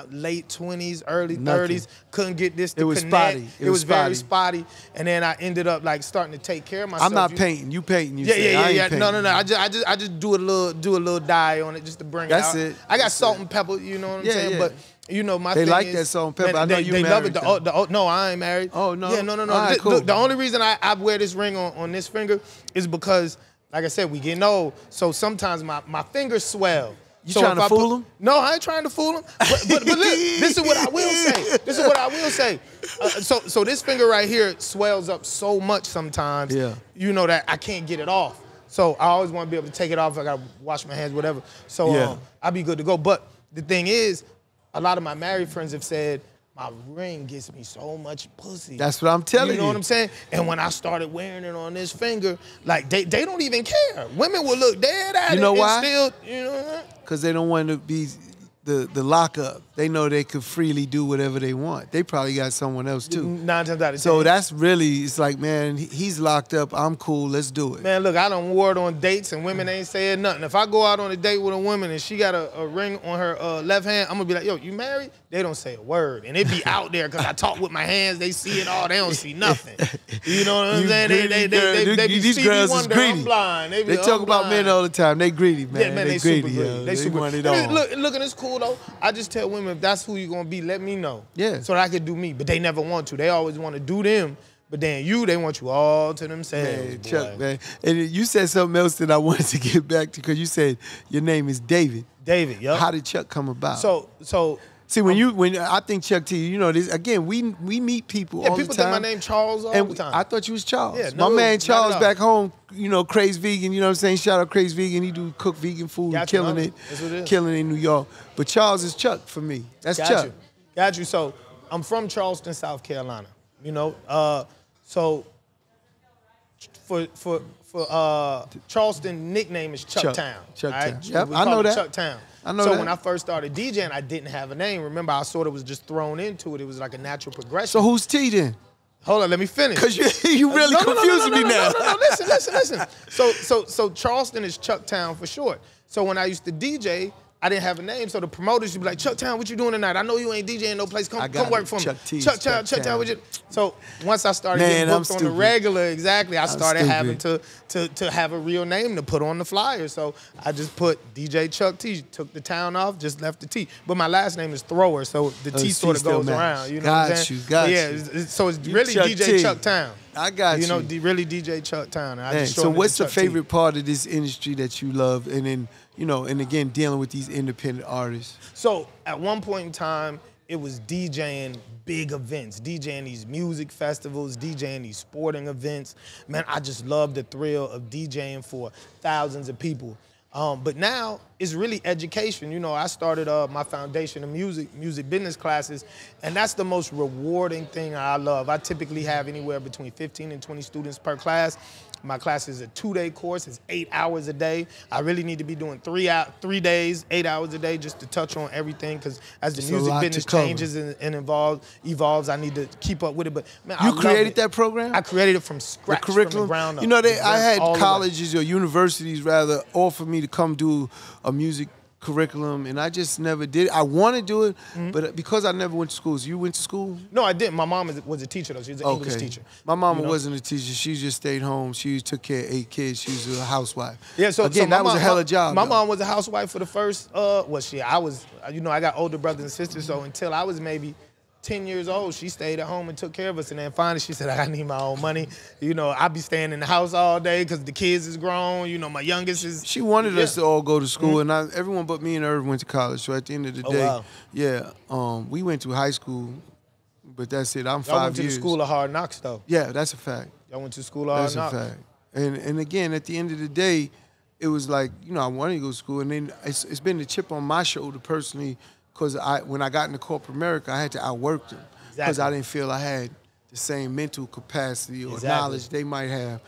late 20s, early 30s. Couldn't get this to connect. Spotty. It was very spotty. And then I ended up like starting to take care of myself. I'm not painting. You painting. Yeah. No. I just do a little dye on it just to bring it out. That's it. I got salt and pepper. You know what I'm saying? Yeah. But my thing like is, that salt and pepper. I know you they married. Love it. No, I ain't married. Oh no. Yeah, no. Right, cool. Look, the only reason I wear this ring on this finger is because, like I said, we getting old. So sometimes my fingers swell. You trying to fool him? No, I ain't trying to fool him. But look, this is what I will say. This is what I will say. So this finger right here swells up so much sometimes, you know, that I can't get it off. So I always want to be able to take it off. I got to wash my hands, whatever. So I'll be good to go. But the thing is, a lot of my married friends have said, my ring gets me so much pussy. That's what I'm telling you. You know what I'm saying? And when I started wearing it on this finger, like they don't even care. Women will look dead at it. You know why? Still, you know, because they don't want to be the lockup. They know they could freely do whatever they want. They probably got someone else too. 9 times out of 10. So that's really, it's like, man, he's locked up. I'm cool. Let's do it. Man, look, I done wore it on dates and women ain't saying nothing. If I go out on a date with a woman and she got a ring on her left hand, I'm gonna be like, yo, you married? They don't say a word. And it be out there because I talk with my hands. They see it all. They don't see nothing. You know what I'm saying? They be these girls is greedy. I'm blind. They talk about men all the time. They greedy, man. Yeah, man, they greedy, super greedy. They super want it all. all. Look, and it's cool though. I just tell women, if that's who you're gonna be, let me know. Yeah. So that I can do me. But they never want to. They always want to do them. But then they want you all to themselves. Man, Chuck, man. And you said something else that I wanted to get back to, because you said your name is David. David, yep. How did Chuck come about? So see, when I think Chuck T, you know, this again, we meet people all the time. Yeah, people think my name Charles all the time. I thought you was Charles. Yeah, my man Charles back home, you know, Craze Vegan, you know what I'm saying? Shout out Craze Vegan. He do cook vegan food, killing it. That's what it is. Killing it in New York. But Charles is Chuck for me. That's Chuck. Got you. So I'm from Charleston, South Carolina. You know, so for Charleston, nickname is Chucktown. Chucktown. Right? Yep, I know that. Chucktown. I know so that. when I first started DJing, I didn't have a name. Remember, I sort of was just thrown into it. It was like a natural progression. So who's T then? Hold on, let me finish. Because you really confusing me now. No, listen. So Charleston is Chucktown for short. So when I used to DJ, I didn't have a name, so the promoters would be like, Chucktown, what you doing tonight? I know you ain't DJing no place. Come work for me. Chucktown, what you... So once I started getting booked on the regular, I started having to have a real name to put on the flyer. So I just put DJ Chuck T, took the town off, just left the T. But my last name is Thrower, so the T sort of goes around. You know what I'm saying? Got you. Yeah, so it's really DJ Chucktown. I got you. You know, really DJ Chucktown. So what's the favorite part of this industry that you love? And then, you know, and again, dealing with these independent artists. So at one point in time, it was DJing big events, DJing these music festivals, DJing these sporting events. Man, I just love the thrill of DJing for thousands of people. But now it's really education. You know, I started my foundation of music business classes, and that's the most rewarding thing I love. I typically have anywhere between 15 and 20 students per class. My class is a 2-day course. It's 8 hours a day. I really need to be doing 3 days, 8 hours a day, just to touch on everything, because as the music business changes and evolves, I need to keep up with it. But man, you created that program? I created it from scratch, the curriculum? From the ground up. You know, I had colleges or universities rather offer me to come do a music curriculum, and I just never did it. I want to do it, but because I never went to school. So you went to school? No, I didn't. My mom was a teacher, though. She was an English teacher. My mama wasn't a teacher. She just stayed home. She took care of 8 kids. She was a housewife. Yeah, so again, that was a hell of a job. My mom was a housewife for the first, I got older brothers and sisters, so until I was maybe 10 years old, she stayed at home and took care of us. And then finally she said, I need my own money. You know, I be staying in the house all day because the kids is grown. You know, my youngest is... She wanted us to all go to school, and everyone but me and Irv went to college. So at the end of the day, we went to high school, but that's it. I'm 5 years. Y'all went to the school of hard knocks, though. Yeah, that's a fact. Y'all went to the school of hard knocks. That's a fact. And again, at the end of the day, it was like, you know, I wanted to go to school, and then it's been the chip on my shoulder personally, because when I got into corporate America, I had to outwork them because I didn't feel I had the same mental capacity or knowledge they might have.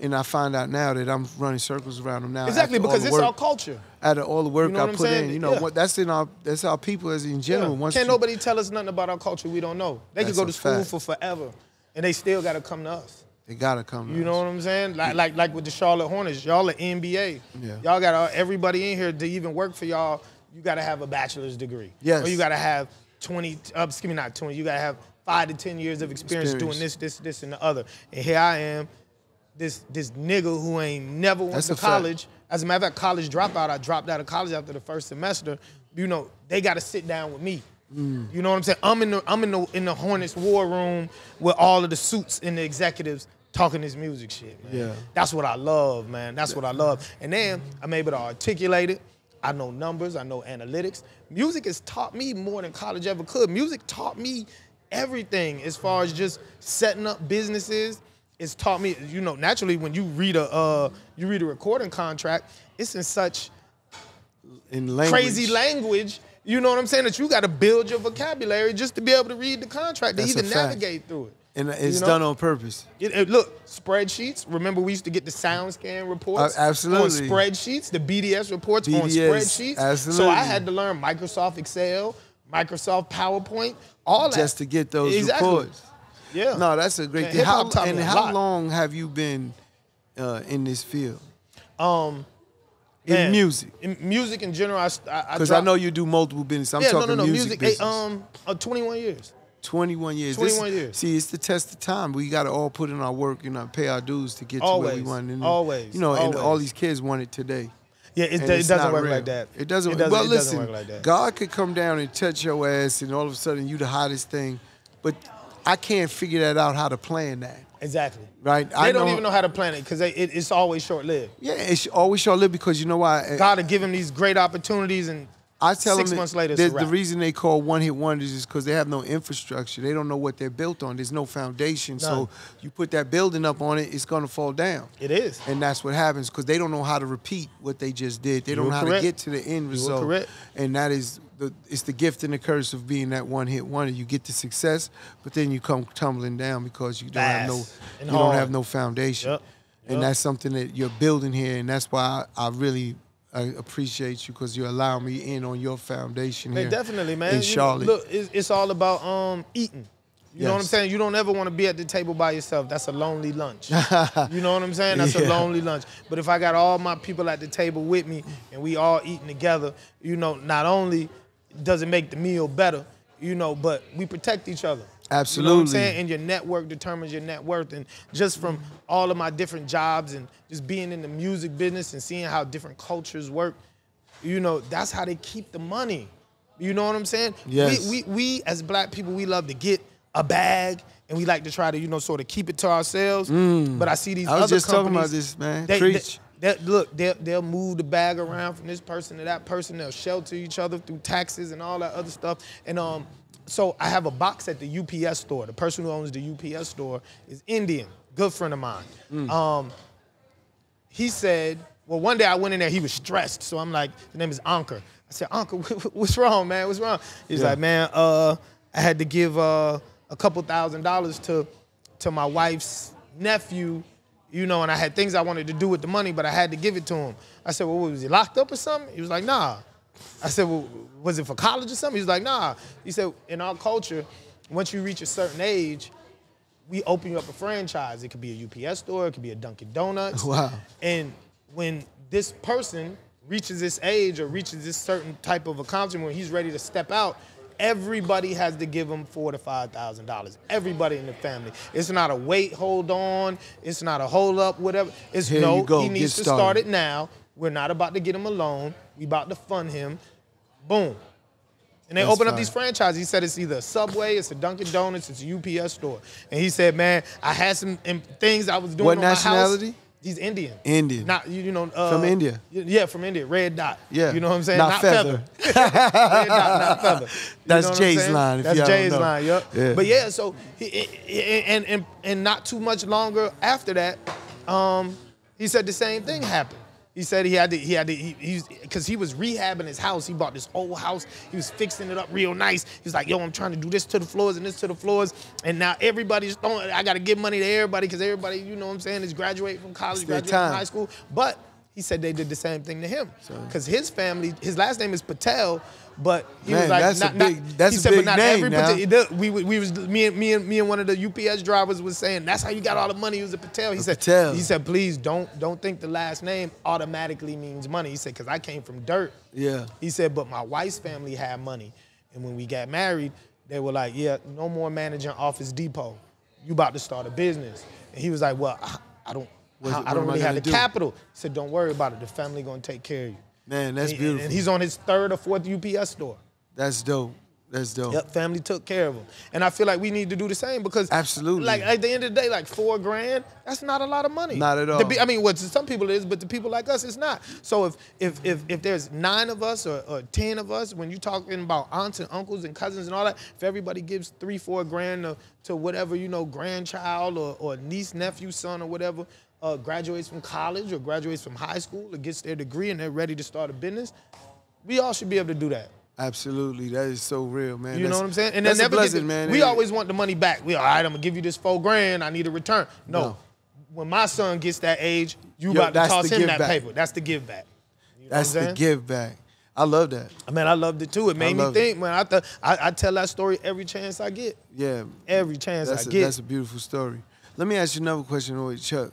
And I find out now that I'm running circles around them now. Exactly, because it's our culture. Out of all the work I put in, you know, that's our people as in general. Yeah. Can't nobody tell us nothing about our culture we don't know. They could go to school for forever, and they still got to come to us. They got to come to us. You know what I'm saying? Like with the Charlotte Hornets, y'all are NBA. Yeah. Y'all got everybody in here to even work for y'all. You got to have a bachelor's degree. Yes. Or you got to have 20, not 20, you got to have 5 to 10 years of experience doing this, and the other. And here I am, this nigga who ain't never went to college. As a matter of fact, college dropout, I dropped out of college after the first semester. You know, they got to sit down with me. You know what I'm saying? I'm in the Hornets war room with all of the suits and the executives talking this music shit, man. Yeah. That's what I love, man. That's what I love. And then I'm able to articulate it. I know numbers, I know analytics. Music has taught me more than college ever could. Music taught me everything as far as just setting up businesses. It's taught me, you know, naturally when you read a recording contract, it's in such crazy language, you know what I'm saying, that you got to build your vocabulary just to be able to read the contract, to even navigate through it. And it's done on purpose. Look, spreadsheets. Remember, we used to get the SoundScan reports absolutely. On spreadsheets, the BDS reports on spreadsheets. Absolutely. So I had to learn Microsoft Excel, Microsoft PowerPoint, all that. Just to get those reports. Yeah. No, that's a great thing. How long have you been in this field? In music? In music in general, because I know you do multiple business. I'm talking music business. 21 years. 21 years. 21 years. See, it's the test of time. We got to all put in our work, you know, pay our dues to get to where we want. And, always. You know, and all these kids want it today. Yeah, it doesn't work like that. It doesn't. Well, listen, work like that. God could come down and touch your ass, and all of a sudden you the hottest thing. But I can't figure that out how to plan that. Exactly. Right? They don't even know how to plan it because it's always short-lived. Yeah, it's always short-lived because you know why? God will give them these great opportunities and I tell 6 months later, it's a wrap. The reason they call one-hit wonders is because they have no infrastructure. They don't know what they're built on. There's no foundation. None. So you put that building up on it, it's going to fall down. It is. And that's what happens because they don't know how to repeat what they just did. They don't know how to get to the end result. Correct. And that is it's the gift and the curse of being that one-hit wonder. You get the success, but then you come tumbling down because you don't have no foundation. Yep. And that's something that you're building here, and that's why I really appreciate you because you allow me in on your foundation here. Definitely, man. In Charlotte. Look, it's all about eating. You know what I'm saying? You don't ever want to be at the table by yourself. That's a lonely lunch. You know what I'm saying? That's a lonely lunch. But if I got all my people at the table with me and we all eating together, you know, not only does it make the meal better, you know, but we protect each other. Absolutely. You know what I'm saying? And your network determines your net worth. And just from all of my different jobs and just being in the music business and seeing how different cultures work, you know, that's how they keep the money. You know what I'm saying? Yes. We as black people, we love to get a bag and we like to try to, you know, sort of keep it to ourselves. But I see these other companies. I was just talking about this, man. Preach. They'll move the bag around from this person to that person. They'll shelter each other through taxes and all that other stuff. And so I have a box at the UPS store. The person who owns the UPS store is Indian, good friend of mine. He said, well, one day I went in there, he was stressed. So I'm like, his name is Ankur. I said, Ankur, what's wrong, man? What's wrong? He's like, man, I had to give a couple $1,000s to my wife's nephew, you know, and I had things I wanted to do with the money, but I had to give it to him. I said, well, was he locked up or something? He was like, nah. I said, well, was it for college or something? He was like, nah. He said, in our culture, once you reach a certain age, we open you up a franchise. It could be a UPS store, it could be a Dunkin' Donuts. Wow. And when this person reaches this age or reaches this certain type of accomplishment where he's ready to step out, everybody has to give him $4,000 to $5,000. Everybody in the family. It's not a wait, hold on. It's not a hold up, whatever. It's he needs to start it now. We're not about to get him a loan. We about to fund him. Boom. And they open up these franchises. He said it's either a Subway, it's a Dunkin' Donuts, it's a UPS store. And he said, man, I had some things I was doing on my house. What nationality? He's Indian. Indian. Not, you know. From India? Yeah, from India. Red dot. Yeah. You know what I'm saying? Not feather. Red dot, not feather. That's Jay's line. That's Jay's line, yep. Yeah. But yeah, so, and not too much longer after that, he said the same thing happened. He said because he was rehabbing his house. He bought this old house. He was fixing it up real nice. He was like, yo, I'm trying to do this to the floors and this to the floors. And now everybody's throwing, I got to give money to everybody because everybody, you know what I'm saying, is graduating from college, graduating from high school. But he said they did the same thing to him. Because his family, his last name is Patel, but he was like, that's a big name now. Me and one of the UPS drivers was saying, that's how you got all the money. He was a Patel. He said, please don't think the last name automatically means money. He said, because I came from dirt. Yeah. He said, but my wife's family had money. And when we got married, they were like, yeah, no more managing Office Depot. You about to start a business. And he was like, well, I don't really have the capital. He said, don't worry about it. The family gonna take care of you. Man, that's beautiful. And he's on his 3rd or 4th UPS store. That's dope. That's dope. Yep, family took care of them. And I feel like we need to do the same because absolutely, like at the end of the day, like $4 grand, that's not a lot of money. Not at all. I mean, what to some people it is, but to people like us, it's not. So if there's 9 of us or 10 of us, when you're talking about aunts and uncles and cousins and all that, if everybody gives $3-4 grand to whatever, you know, grandchild or niece, nephew, son or whatever, graduates from college or graduates from high school or gets their degree and they're ready to start a business, we all should be able to do that. Absolutely, that is so real, man. You know what I'm saying? And that's never a blessing, man. We always want the money back. We all right, I'm gonna give you this $4 grand. I need a return. No. When my son gets that age, you about to toss him that paper. That's the give back. You know that's the give back. I love that. Man, I loved it too. It made me think, man. I tell that story every chance I get. Yeah. Every chance I get. That's a beautiful story. Let me ask you another question with Chuck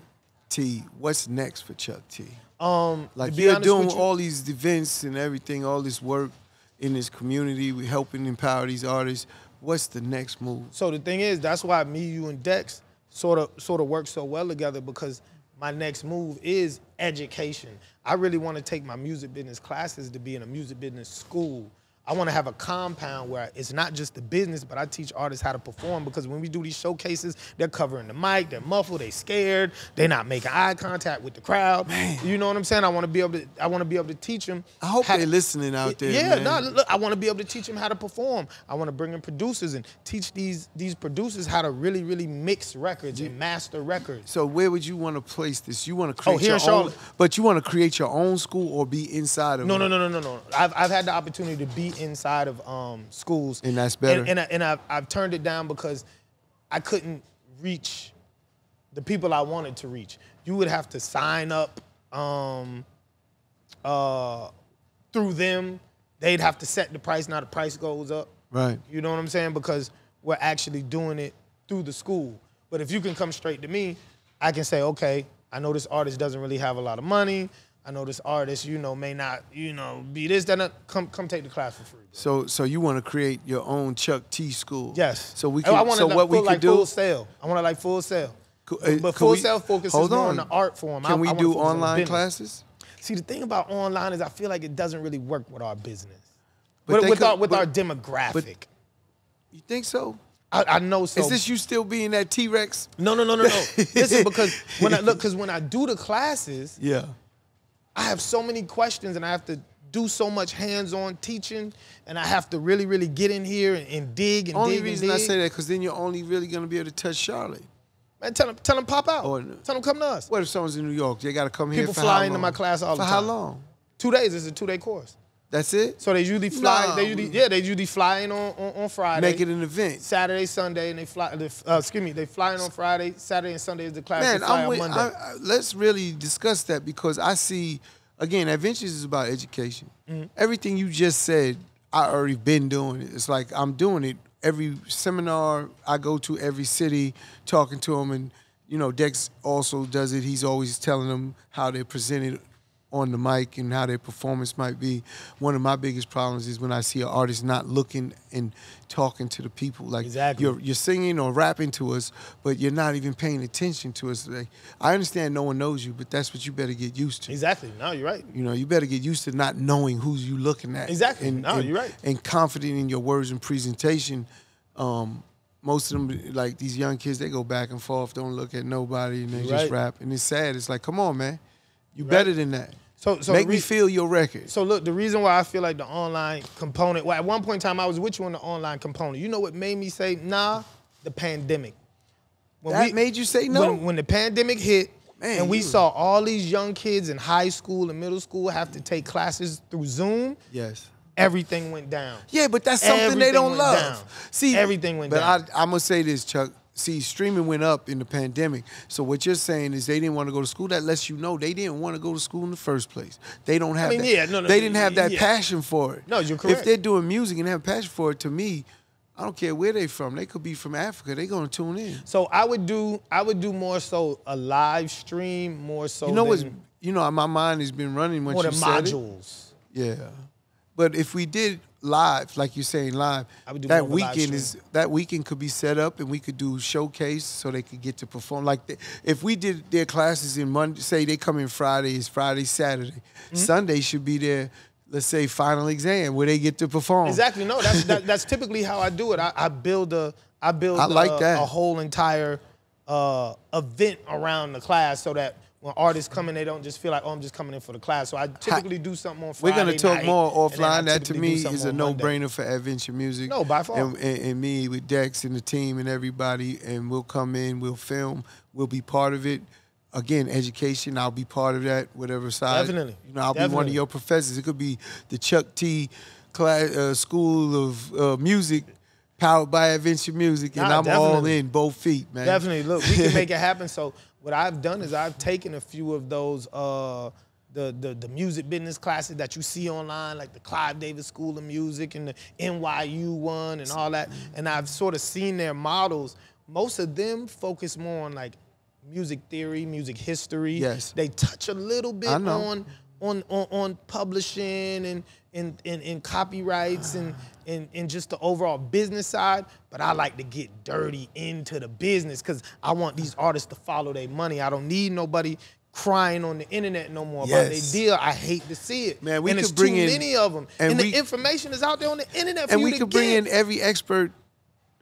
T. What's next for Chuck T? Like you're doing all these events and everything, all this work in this community, we helping empower these artists. What's the next move? So the thing is, that's why me, you, and Dex sort of work so well together because my next move is education. I really want to take my music business classes to be in a music business school. I want to have a compound where it's not just the business, but I teach artists how to perform because when we do these showcases, they're covering the mic, they're muffled, they're scared, they're not making eye contact with the crowd. Man. You know what I'm saying? I want to be able to teach them. I hope they're listening out there. Yeah, man. look, I want to be able to teach them how to perform. I want to bring in producers and teach these producers how to really, really mix records and master records. So where would you want to place this? You want to create here your in Charlotte. own, but you want to create your own school or be inside of it? No. I've had the opportunity to be inside of schools, and that's better. And I've turned it down because I couldn't reach the people I wanted to reach. You would have to sign up through them. They'd have to set the price. Now the price goes up. Right. You know what I'm saying? Because we're actually doing it through the school. But if you can come straight to me, I can say, okay, I know this artist doesn't really have a lot of money. I know this artist, you know, may not, you know, be this, that, come take the class for free. So you want to create your own Chuck T school? Yes. So we can. I want so what we can do? Full sale. I want to like full sale. But full sale focuses more on the art form. Can we do online classes? See, the thing about online is I feel like it doesn't really work with our business, with our demographic. But you think so? I know so. Is this you still being that T-Rex? No. Listen, because when I do the classes, yeah, I have so many questions and I have to do so much hands-on teaching and I have to really, really get in here and dig and only dig reason and I dig. say that because then you're only really going to be able to touch Charlotte. Man, tell them pop out. Tell them come to us. What if someone's in New York? They got to come here People for fly into my class all the time. For how long? 2 days. It's a 2-day course. That's it? So they usually fly. No. They usually fly in on Friday. Make it an event. Saturday, Sunday, and they fly. They fly in on Friday. Saturday and Sunday is the class. Man, they fly on Monday. Let's really discuss that because I see, again, Adventures is about education. Mm-hmm. Everything you just said, I already been doing it. It's like I'm doing it. Every seminar I go to, every city, talking to them, and you know, Dex also does it. He's always telling them how they're presented on the mic and how their performance might be. One of my biggest problems is when I see an artist not looking and talking to the people. Like exactly. You're singing or rapping to us, but you're not even paying attention to us. Like, I understand no one knows you, but that's what you better get used to. Exactly. No, you're right. You know, you better get used to not knowing who you looking at. Exactly. You're right. And confident in your words and presentation. Most of them, like these young kids, they go back and forth, don't look at nobody, and they just rap. And it's sad. It's like, come on, man. You better than that. So make me feel your record. So look, the reason why I feel like the online component, well, at one point in time, I was with you on the online component. You know what made me say, nah? The pandemic. That made you say no? When the pandemic hit, man, and we saw all these young kids in high school and middle school have to take classes through Zoom. Yes. Everything went down. Yeah, but that's something they don't love. See, everything went down. But I'm going to say this, Chuck. See, streaming went up in the pandemic. So what you're saying is they didn't want to go to school. That lets you know they didn't want to go to school in the first place. They don't have that. Yeah, they didn't have that passion for it. No, you're correct. If they're doing music and have a passion for it, to me, I don't care where they from. They could be from Africa. They're going to tune in. So I would do more so a live stream, more so my mind has been running once you said it. Modules. Yeah. But if we did live, like you're saying live, that weekend could be set up and we could do showcase so they could get to perform. Like if we did their classes in Monday, say they come in Friday, it's Friday, Saturday. Mm-hmm. Sunday should be their let's say, final exam where they get to perform. Exactly. No, that's typically how I do it. I build a whole entire event around the class so that when artists come in, they don't just feel like, oh, I'm just coming in for the class. So I typically do something on Friday night. We're going to talk more offline. That to me is a no-brainer for Adventure Music. No, by far. And me with Dex and the team and everybody, and we'll come in, we'll film, we'll be part of it. Again, education, I'll be part of that, whatever side. Definitely. You know, I'll be one of your professors. It could be the Chuck T. School of Music, powered by Adventure Music, and I'm all in, both feet, man. Definitely. Look, we can make it happen. So what I've done is I've taken a few of those the music business classes that you see online, like the Clive Davis School of Music and the NYU one and all that, and I've sort of seen their models. Most of them focus more on like music theory, music history. Yes. They touch a little bit on publishing and copyrights and just the overall business side, but I like to get dirty into the business because I want these artists to follow their money. I don't need nobody crying on the internet no more about their deal. I hate to see it. Man, we and could bring too many of them. And the information is out there on the internet for you to get. And we could bring in every expert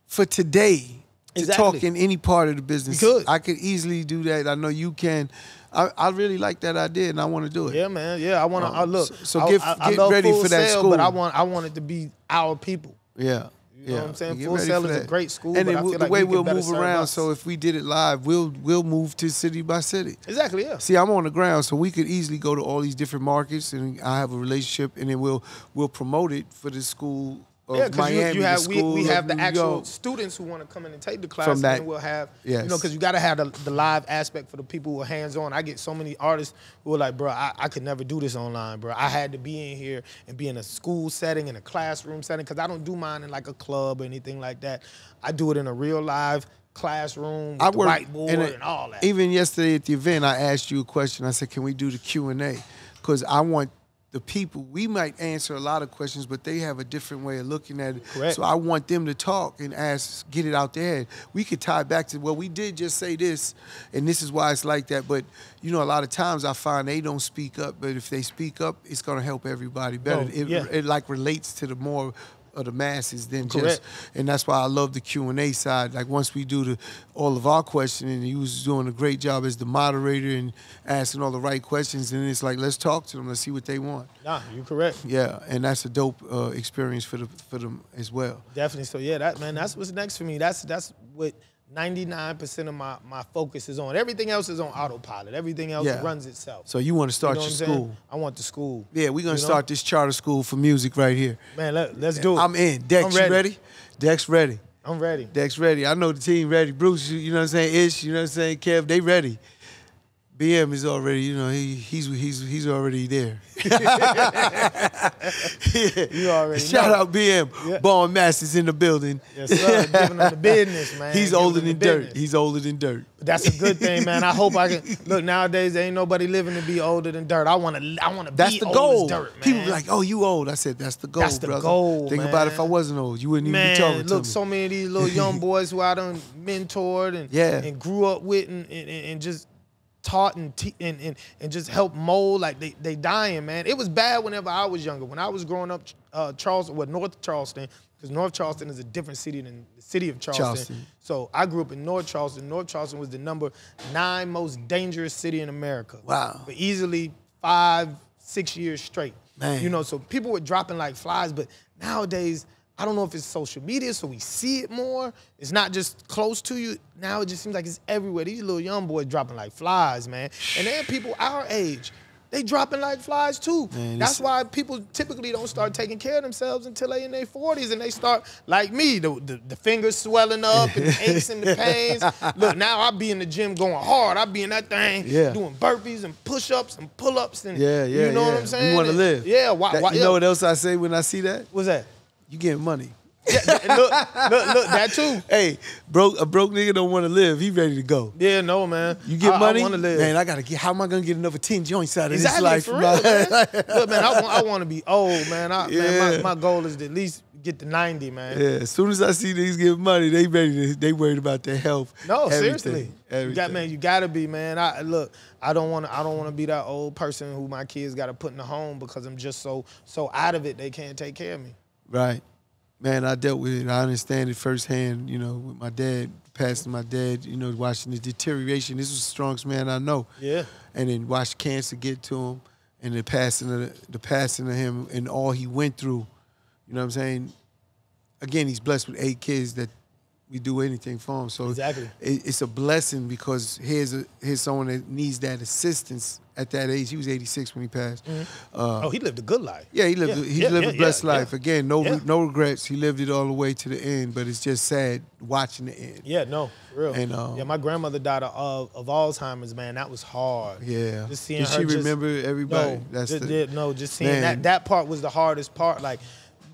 for today to talk in any part of the business. I could easily do that. I know you can. I really like that idea, and I want to do it. Yeah, man. Yeah, I want to. Look, so get ready for that school. But I want it to be our people. Yeah. You know what I'm saying? Full Sail is a great school, and but I feel the like way we'll move around. So if we did it live, we'll move to city by city. Exactly. Yeah. See, I'm on the ground, so we could easily go to all these different markets, and I have a relationship, and then we'll promote it for the school. Yeah, because we have the actual students who want to come in and take the class, and then we'll have, you know, because you got to have the live aspect for the people who are hands-on. I get so many artists who are like, bro, I could never do this online, bro. I had to be in here and be in a school setting, in a classroom setting, because I don't do mine in like a club or anything like that. I do it in a real live classroom with the whiteboard and all that. Even yesterday at the event, I asked you a question. I said, can we do the Q&A? Because I want the people, we might answer a lot of questions, but they have a different way of looking at it. Correct. So I want them to talk and get it out there. We could tie back to, well, we did just say this, and this is why it's like that. But, you know, a lot of times I find they don't speak up, but if they speak up, it's going to help everybody better. It like relates to the more of the masses than just, and that's why I love the Q&A side. Like once we do all of our questioning, and you was doing a great job as the moderator and asking all the right questions, and it's like, let's talk to them, let's see what they want. Nah, you're correct. Yeah, and that's a dope experience for them as well. Definitely. So yeah, that's what's next for me. That's what 99% of my focus is on. Everything else is on autopilot. Everything else runs itself. So you want to start your school? I want the school. Yeah, we're going to start this charter school for music right here. Man, let's do it. I'm in. Dex, you ready? Dex ready. I'm ready. Dex ready. I know the team ready. Bruce, you know what I'm saying? Ish, you know what I'm saying? Kev, they ready. BM is already, you know, he's already there. You already Shout out BM. Yeah. Born Masters in the building. Yes, sir. Giving them the business, man. He's older than dirt. He's older than dirt. But that's a good thing, man. I hope I can. Look, nowadays there ain't nobody living to be older than dirt. I want to be old as dirt, man. People be like, oh, you old. I said, that's the goal, That's the brother. goal, Think man. about if I wasn't old. You wouldn't even be talking to me. Look, so many of these little young boys who I done mentored and grew up with and just taught and just helped mold, like they dying, man. It was bad whenever I was younger. When I was growing up, North Charleston, because North Charleston is a different city than the city of Charleston. So I grew up in North Charleston. North Charleston was the #9 most dangerous city in America. Wow. For easily 5-6 years straight. Man. You know, so people were dropping like flies, but nowadays, I don't know if it's social media, so we see it more. It's not just close to you. Now it just seems like it's everywhere. These little young boys dropping like flies, man. And then people our age, they dropping like flies too. Man, that's why people typically don't start taking care of themselves until they in their 40s, and they start, like me, the fingers swelling up and the aches and the pains. Look, now I be in the gym going hard. I be in that thing doing burpees and push-ups and pull-ups. And you know what I'm saying? You want to live. Yeah. You know what else I say when I see that? What's that? You getting money. Yeah, look, that too. Hey, a broke nigga don't want to live. He ready to go. Yeah, no, man. You get money? I want to live. Man, how am I going to get another 10 joints out of this life? For real, man. Look, man, I want to be old, man. My goal is to at least get to 90, man. Yeah, as soon as I see these give money, they worried about their health. No, everything, seriously. everything. You gotta be, man. I don't wanna be that old person who my kids gotta put in the home because I'm just so out of it they can't take care of me. Right. Man, I dealt with it. I understand it firsthand, you know, with my dad, passing my dad, you know, watching the deterioration. This was the strongest man I know. Yeah. And then watch cancer get to him and the passing of him and all he went through. You know what I'm saying? Again, he's blessed with 8 kids that we do anything for him. So exactly. It's a blessing because here's someone that needs that assistance at that age. He was 86 when he passed. Mm-hmm. He lived a good life. Yeah, he lived a blessed life. Again, no regrets. He lived it all the way to the end, but it's just sad watching the end. Yeah, no, for real. And my grandmother died of Alzheimer's, man. That was hard. Yeah. Just seeing Did she remember everybody? Just seeing that part was the hardest part. Like,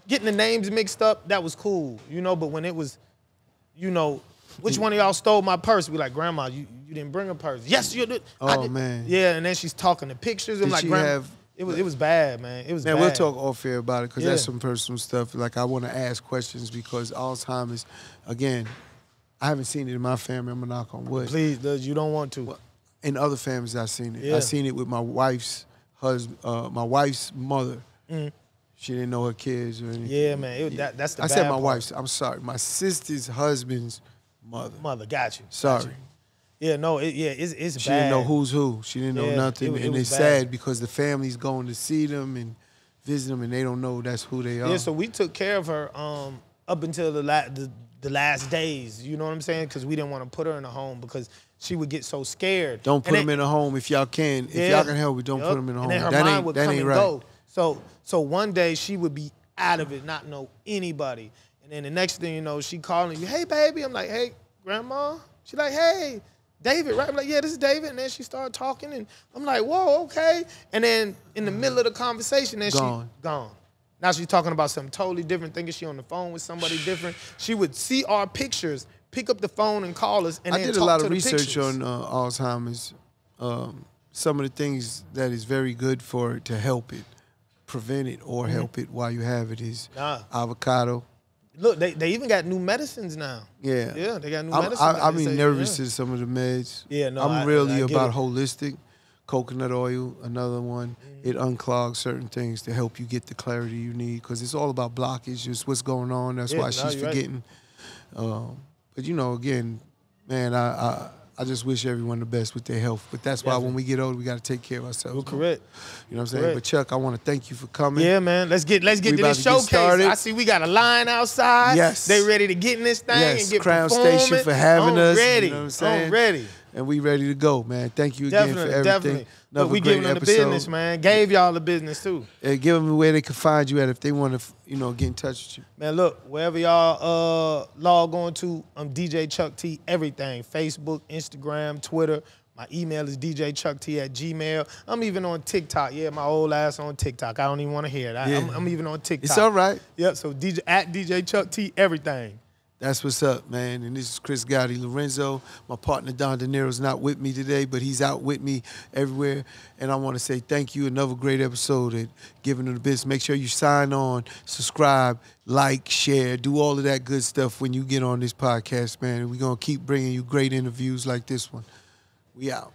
getting the names mixed up, that was cool, you know, but when it was, you know, which one of y'all stole my purse? We like, Grandma, you didn't bring a purse. Yes, you did. Oh, man. Yeah, and then she's talking the pictures. I'm like, Grandma, it was bad, man. It was bad. Man, we'll talk off air about it because that's some personal stuff. Like, I want to ask questions because Alzheimer's, again, I haven't seen it in my family. I'm going to knock on wood. Please, you don't want to. Well, in other families, I've seen it. Yeah. I've seen it with my wife's husband, my wife's mother. Mm. She didn't know her kids or anything. Yeah, man. That's the bad I said my part. wife's. I'm sorry. My sister's husband's mother. Got you. Sorry. Got you. Yeah, no, it's bad. She didn't know who's who. She didn't know nothing. And it's sad because the family's going to see them and visit them and they don't know that's who they are. Yeah, so we took care of her up until the last days, you know what I'm saying? Because we didn't want to put her in a home because she would get so scared. Don't put them in a home if y'all can. If y'all can help it, don't put them in a home. And then her mind would come and go. So one day she would be out of it, not know anybody. And then the next thing you know, she calling you, hey, baby. I'm like, hey, Grandma. She's like, hey, David, right? I'm like, yeah, this is David. And then she started talking, and I'm like, whoa, okay. And then in the middle of the conversation, then gone. She gone. Now she's talking about something totally different, thinking she on the phone with somebody different. She would see our pictures, pick up the phone and call us, and then talk to the pictures. I did a lot of research on Alzheimer's. Some of the things that is very good for it to help it, prevent it or help it while you have it is avocado. Look, they even got new medicines now. Yeah. Yeah, they got new medicines. I'm nervous to some of the meds. Yeah, no, I'm really about holistic. Coconut oil, another one. It unclogs certain things to help you get the clarity you need because it's all about blockage, just what's going on. That's why she's forgetting. Right. But, you know, again, man, I just wish everyone the best with their health. But that's why when we get older, we got to take care of ourselves. Well, correct. You know what I'm saying? But Chuck, I want to thank you for coming. Yeah, man. Let's get to this showcase. I see we got a line outside. Yes. They ready to get in this thing and get Crown performing. Station for having us. Ready. You know what I'm saying? I'm ready. And we ready to go, man. Thank you again for everything. Definitely. But we giving them the business, man. Gave y'all the business, too. Give them where they can find you at if they want to, you know, get in touch with you. Man, look, wherever y'all log on to, I'm DJ Chuck T, everything. Facebook, Instagram, Twitter. My email is djchuckt@gmail. I'm even on TikTok. Yeah, my old ass on TikTok. I don't even want to hear it. I'm even on TikTok. It's all right. Yep, so DJ Chuck T, everything. That's what's up, man. And this is Chris Gotti Lorenzo. My partner, Don De Niro's not with me today, but he's out with me everywhere. And I want to say thank you. Another great episode at Givin Them The Business. Make sure you sign on, subscribe, like, share, do all of that good stuff when you get on this podcast, man. And we're going to keep bringing you great interviews like this one. We out.